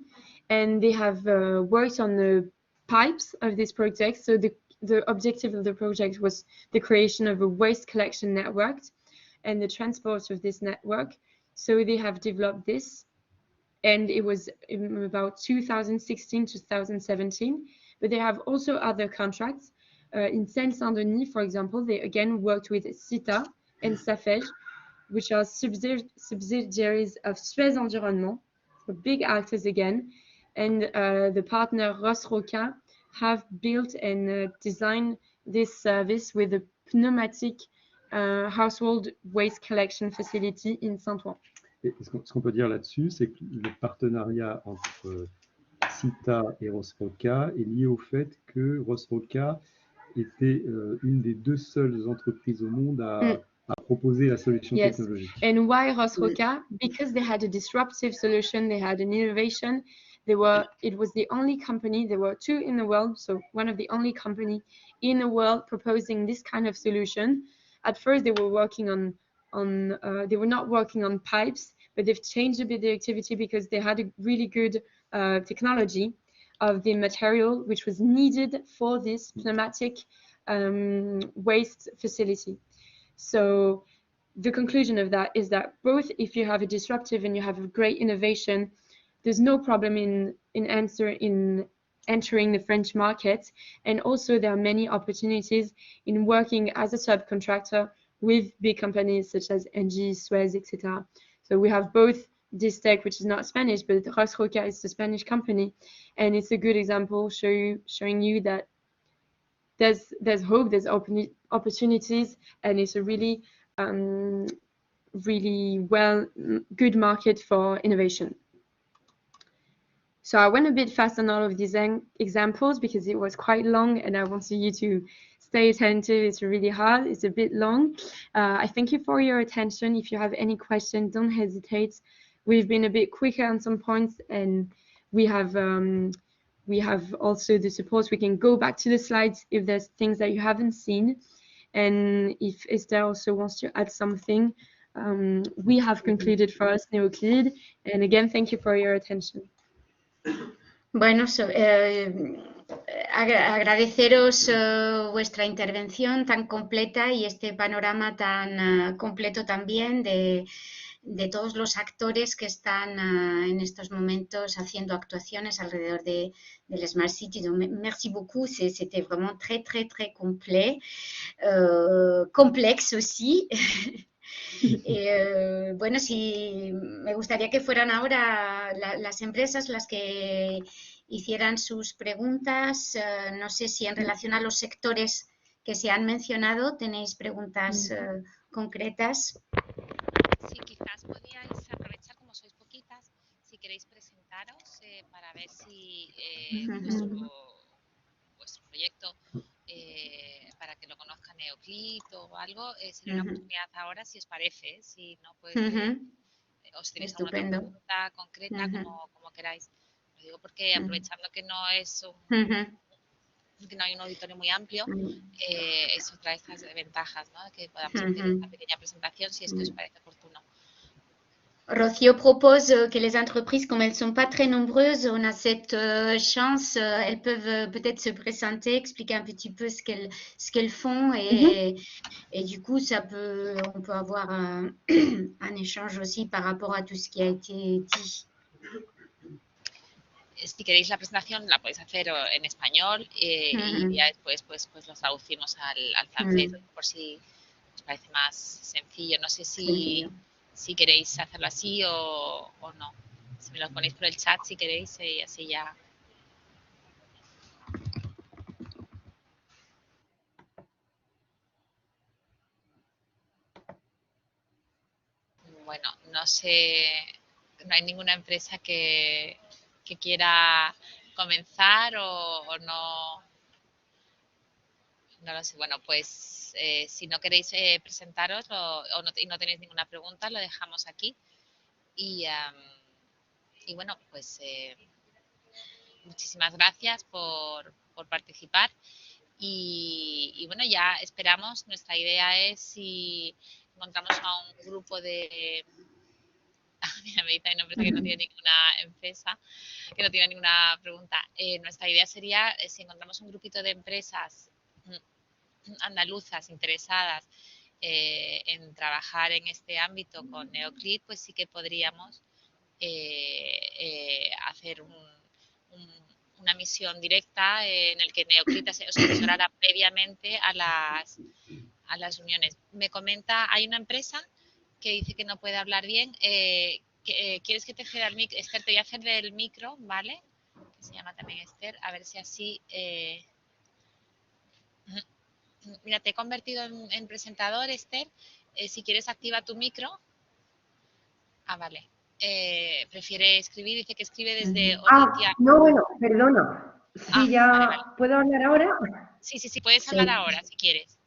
and they have worked on the pipes of this project. So the objective of the project was the creation of a waste collection network and the transport of this network. So they have developed this, and it was in about 2016 to 2017. But they have also other contracts. In Seine-Saint-Denis, for example, they again worked with CITA and SAFEJ, which are subsidiaries of Suez Environnement, so big actors again. And the partner Ros Roca have built and designed this service with a pneumatic household waste collection facility in Saint-Ouen. Et ce qu'on peut dire là-dessus, c'est que le partenariat entre CITA et Ros Roca est lié au fait que Ros Roca était une des deux seules entreprises au monde à proposer la solution technologique. And why Ros Roca? Because they had a disruptive solution, they had an innovation. It was the only company, there were two in the world, so one of the only company in the world proposing this kind of solution. At first they were working they were not working on pipes, but they've changed a bit the activity because they had a really good technology of the material which was needed for this pneumatic waste facility. So the conclusion of that is that both if you have a disruptive and you have a great innovation, there's no problem in entering the French market. And also there are many opportunities in working as a subcontractor with big companies such as Engie, Suez, etc. So we have both Distec, which is not Spanish, but Ros Roca is a Spanish company. And it's a good example showing you that there's hope, there's opportunities, and it's a really, really good market for innovation. So I went a bit fast on all of these examples because it was quite long and I wanted you to stay attentive. It's really hard, it's a bit long. I thank you for your attention. If you have any questions, don't hesitate. We've been a bit quicker on some points, and we have also the support. We can go back to the slides if there's things that you haven't seen. And if Esther also wants to add something, we have concluded for us, Neoclid. And again, thank you for your attention. Bueno, agradeceros vuestra intervención tan completa y este panorama tan completo también de todos los actores que están en estos momentos haciendo actuaciones alrededor del Smart City. Donc, merci beaucoup, c'était vraiment très, très, très complet, complexe aussi. Bueno, si me gustaría que fueran ahora las empresas las que hicieran sus preguntas. No sé si en relación a los sectores que se han mencionado tenéis preguntas concretas. Sí, quizás podíais aprovechar, como sois poquitas, si queréis queréis presentaros para ver si vuestro proyecto, para que lo conozcan Neoclit o algo, sería una oportunidad ahora, si os parece. Si no, pues, o si tenéis alguna otra pregunta concreta, como queráis. Lo digo porque aprovechando que no es que no hay un auditorio muy amplio, eso trae estas ventajas, ¿no? Que podamos hacer esta pequeña presentación si es que os parece oportuno. Rocío propose que les entreprises, comme elles ne sont pas très nombreuses, on a cette chance, elles peuvent peut-être se présenter, expliquer un petit peu ce qu'elles font et du coup, on peut avoir un échange aussi par rapport à tout ce qui a été dit. Si queréis la presentación, la podéis hacer en español y ya después pues lo traducimos al francés, por si os parece más sencillo. No sé si queréis hacerlo así o no. Si me lo ponéis por el chat si queréis y así ya. Bueno, no sé, no hay ninguna empresa que quiera comenzar o no. No lo sé. Bueno, pues si no queréis presentaros y no tenéis ninguna pregunta, lo dejamos aquí. Y bueno, pues muchísimas gracias por participar. Y bueno, ya esperamos. Nuestra idea es, si encontramos a un grupo de... Mira, me dice una empresa que no tiene ninguna empresa, que no tiene ninguna pregunta. Nuestra idea sería, si encontramos un grupito de empresas andaluzas interesadas en trabajar en este ámbito con Neoclit, pues sí que podríamos hacer una misión directa en el que Neoclit os asesorara previamente a las reuniones. Me comenta, hay una empresa que dice que no puede hablar bien. ¿Quieres que te ceda el micro? Esther, te voy a hacer el micro, ¿vale? Que se llama también Esther, a ver si así... Mira, te he convertido en presentador, Esther. Si quieres, activa tu micro. Ah, vale. Prefiere escribir, dice que escribe desde Oritia. No, bueno, perdona. Sí, ya vale. ¿Puedo hablar ahora? Sí, puedes hablar ahora, si quieres.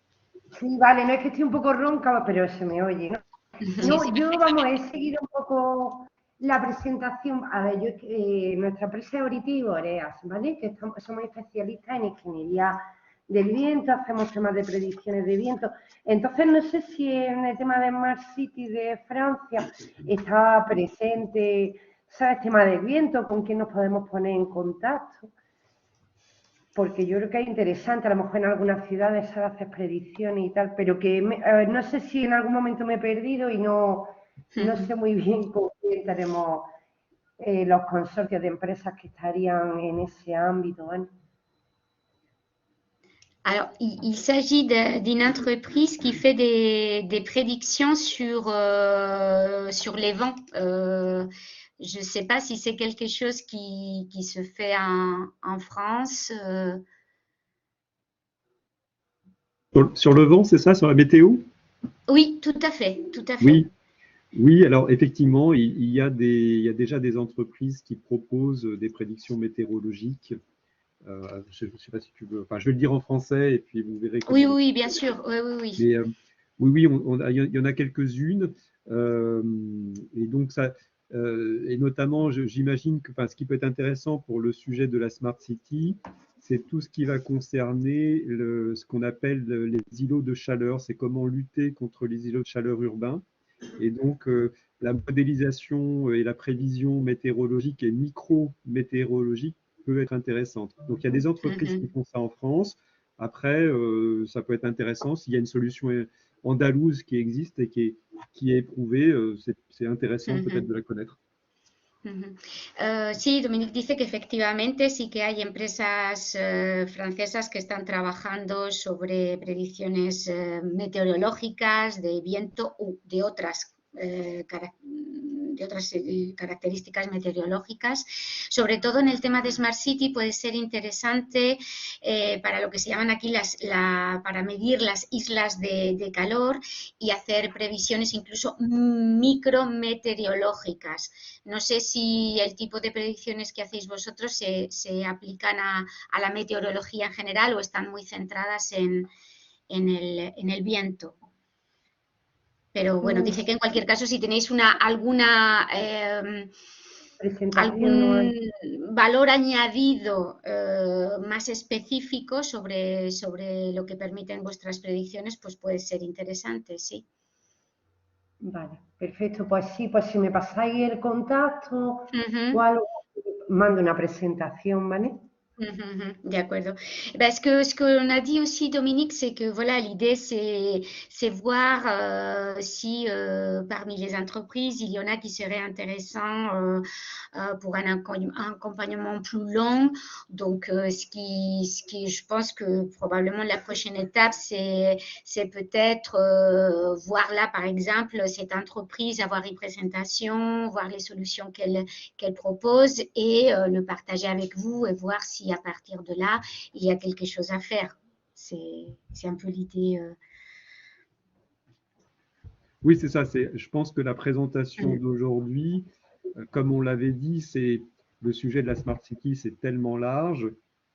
Sí, vale, no es que estoy un poco ronca, pero se me oye, ¿no? No, yo, vamos, he seguido un poco la presentación. A ver, nuestra empresa es Oritia y Boreas, ¿vale? Que somos especialistas en ingeniería del viento, hacemos temas de predicciones de viento. Entonces, no sé si en el tema de Smart City de Francia está presente, ¿sabes? Tema del viento, ¿con quién nos podemos poner en contacto? Porque yo creo que es interesante, a lo mejor en algunas ciudades se hacen predicciones y tal, pero que no sé si en algún momento me he perdido y no sé muy bien con quién tenemos los consorcios de empresas que estarían en ese ámbito, ¿vale? Alors, il s'agit d'une entreprise qui fait des prédictions sur les vents. Je ne sais pas si c'est quelque chose qui se fait en France. Sur le vent, c'est ça, sur la météo? Oui, tout à fait, tout à fait. Oui. Oui, alors effectivement, il y a déjà des entreprises qui proposent des prédictions météorologiques. Je ne sais pas si tu veux, enfin je vais le dire en français et puis vous verrez. Oui, bien sûr, oui. Mais, oui, il y en a quelques-unes, et donc ça, et notamment, j'imagine que, ce qui peut être intéressant pour le sujet de la Smart City, c'est tout ce qui va concerner ce qu'on appelle les îlots de chaleur. C'est comment lutter contre les îlots de chaleur urbains. Et donc, la modélisation et la prévision météorologique et micro-météorologique peut être intéressante. Donc, il y a des entreprises qui font ça en France. Après, ça peut être intéressant s'il y a une solution andalouse qui existe et qui est éprouvée, c'est intéressant peut-être de la connaître. Sí, Dominique dice qu'efectivamente sí que hay empresas francesas que están trabajando sobre predicciones meteorológicas de viento u de otras características meteorológicas. Sobre todo en el tema de Smart City puede ser interesante para lo que se llaman aquí para medir las islas de calor y hacer previsiones incluso micrometeorológicas. No sé si el tipo de predicciones que hacéis vosotros se aplican a la meteorología en general o están muy centradas en el viento. Pero bueno, dice que en cualquier caso si tenéis algún valor añadido más específico sobre lo que permiten vuestras predicciones, pues puede ser interesante, sí. Vale, perfecto. Pues sí, pues si me pasáis el contacto o algo, mando una presentación, ¿vale? D'accord. Parce que ce qu'on a dit aussi, Dominique, c'est que voilà, l'idée, c'est voir si parmi les entreprises, il y en a qui seraient intéressants pour un accompagnement plus long. Donc, ce qui, je pense que probablement la prochaine étape, c'est peut-être voir là, par exemple, cette entreprise, avoir une présentation, voir les solutions qu'elle propose et le partager avec vous et voir si à partir de là, il y a quelque chose à faire. C'est un peu l'idée. Oui, c'est ça. Je pense que la présentation d'aujourd'hui, comme on l'avait dit, le sujet de la Smart City, c'est tellement large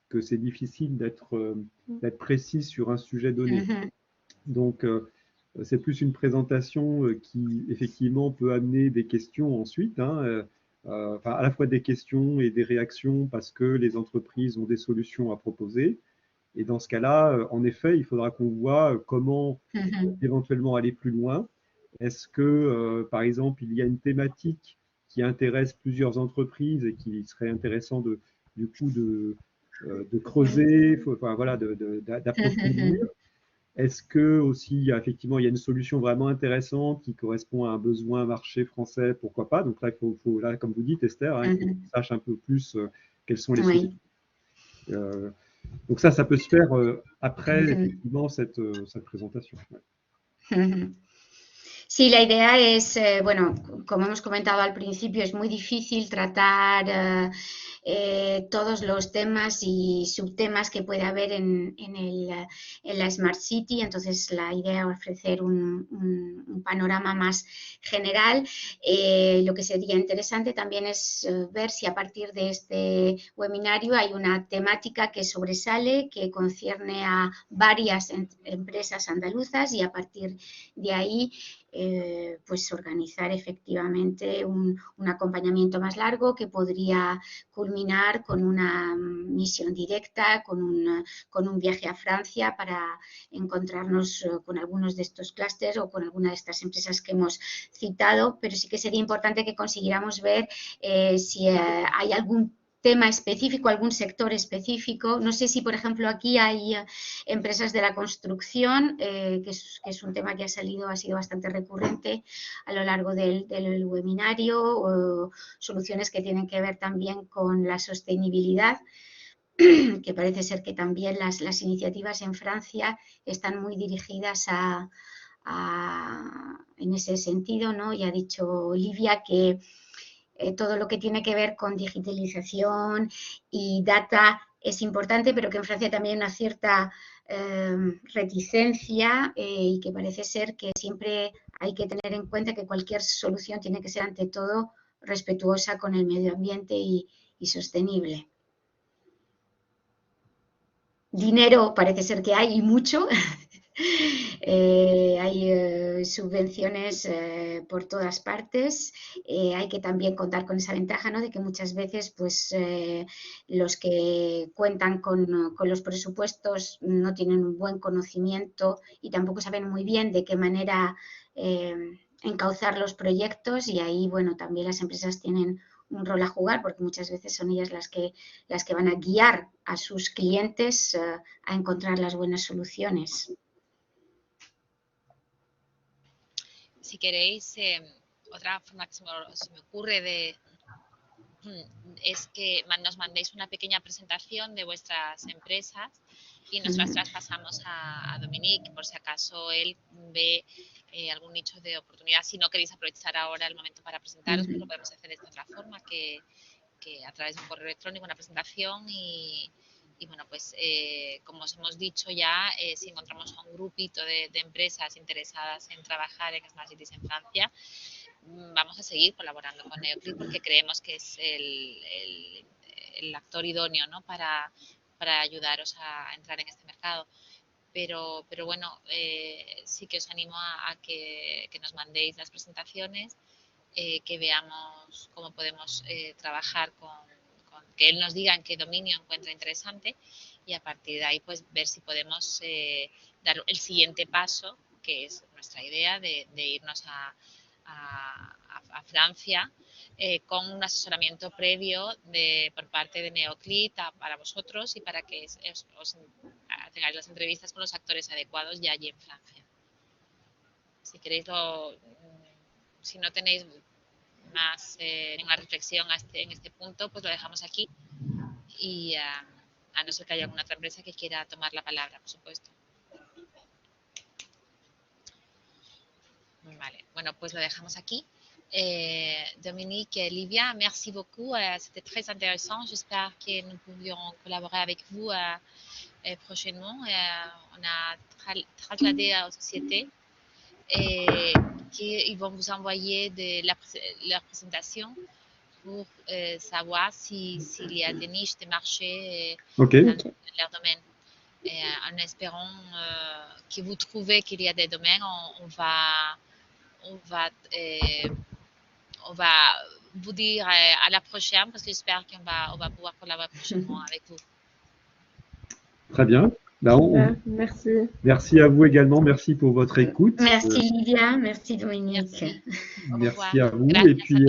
que c'est difficile d'être précis sur un sujet donné. Donc, c'est plus une présentation qui, effectivement, peut amener des questions ensuite, hein, à la fois des questions et des réactions parce que les entreprises ont des solutions à proposer. Et dans ce cas-là, en effet, il faudra qu'on voit comment éventuellement aller plus loin. Est-ce que, par exemple, il y a une thématique qui intéresse plusieurs entreprises et qui serait intéressant du coup de creuser, enfin, voilà, d'approfondir. Est-ce que aussi, effectivement, il y a une solution vraiment intéressante qui correspond à un besoin marché français, pourquoi pas? Donc là, il faut là, comme vous dites, Esther, hein, qu'on sache un peu plus quelles sont les solutions. Donc ça peut se faire après, effectivement, cette présentation. Ouais. Sí, la idea es, bueno, como hemos comentado al principio, es muy difícil tratar todos los temas y subtemas que puede haber en la Smart City, entonces la idea es ofrecer un panorama más general. Lo que sería interesante también es ver si a partir de este webinario hay una temática que sobresale, que concierne a varias empresas andaluzas y a partir de ahí pues organizar efectivamente un acompañamiento más largo que podría culminar con una misión directa, con un viaje a Francia para encontrarnos con algunos de estos clústeres o con alguna de estas empresas que hemos citado, pero sí que sería importante que consiguiéramos ver si hay algún tema específico, algún sector específico. No sé si, por ejemplo, aquí hay empresas de la construcción, que es un tema que ha sido bastante recurrente a lo largo del webinario, o soluciones que tienen que ver también con la sostenibilidad, que parece ser que también las iniciativas en Francia están muy dirigidas en ese sentido, ¿no? Ya ha dicho Olivia que todo lo que tiene que ver con digitalización y data es importante, pero que en Francia también hay una cierta reticencia y que parece ser que siempre hay que tener en cuenta que cualquier solución tiene que ser ante todo respetuosa con el medio ambiente y sostenible. Dinero parece ser que hay y mucho. Hay subvenciones por todas partes. Hay que también contar con esa ventaja, ¿no?, de que muchas veces pues, los que cuentan con los presupuestos no tienen un buen conocimiento y tampoco saben muy bien de qué manera encauzar los proyectos, y ahí, bueno, también las empresas tienen un rol a jugar, porque muchas veces son ellas las que van a guiar a sus clientes a encontrar las buenas soluciones. Si queréis, otra forma que se me ocurre es que nos mandéis una pequeña presentación de vuestras empresas y nos las traspasamos a Dominique, por si acaso él ve algún nicho de oportunidad. Si no queréis aprovechar ahora el momento para presentaros, pues lo podemos hacer de esta otra forma, que a través de un correo electrónico, una presentación y bueno, pues como os hemos dicho ya, si encontramos a un grupito de empresas interesadas en trabajar en Smart Cities en Francia, vamos a seguir colaborando con Neoclip porque creemos que es el actor idóneo, ¿no? para ayudaros a entrar en este mercado. Pero bueno, sí que os animo a que nos mandéis las presentaciones, que veamos cómo podemos trabajar con que él nos diga en qué dominio encuentra interesante y a partir de ahí pues ver si podemos dar el siguiente paso, que es nuestra idea de irnos a Francia con un asesoramiento previo por parte de Neoclip para vosotros y para que os tengáis las entrevistas con los actores adecuados ya allí en Francia. Si queréis, si no tenéis más ninguna reflexión en este punto, pues lo dejamos aquí y a no ser que haya alguna otra empresa que quiera tomar la palabra, por supuesto. Vale, bueno, pues lo dejamos aquí. Dominique et Livia, merci beaucoup. C'était très intéressant. J'espère que nous pourrions collaborer avec vous prochainement. On a trasladé aux sociétés et qu'ils vont vous envoyer leur présentation pour savoir s'il y a des niches de marché dans leur domaine. Et en espérant que vous trouvez qu'il y a des domaines, on va vous dire à la prochaine parce que j'espère qu'on va pouvoir collaborer prochainement avec vous. Très bien. Merci. Merci à vous également. Merci pour votre écoute. Merci Livia, merci Dominique. Merci à vous. Gracias et puis,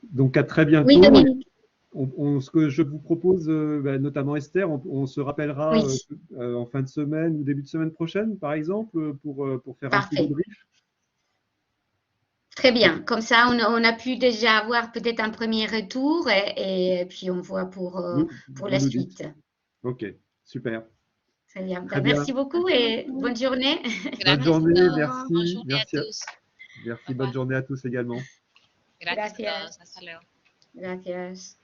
donc à très bientôt. Oui, Dominique. Ce que je vous propose, notamment Esther, on se rappellera en fin de semaine ou début de semaine prochaine, par exemple, pour faire un petit débrief. Très bien. Comme ça, on a pu déjà avoir peut-être un premier retour et puis on voit pour la suite. Ok, super. Très bien. Très bien. Merci beaucoup et bonne journée. Bonne journée, merci. Bonne journée à tous. Merci, bonne journée à tous également. Gracias a todos. Hasta luego. Gracias.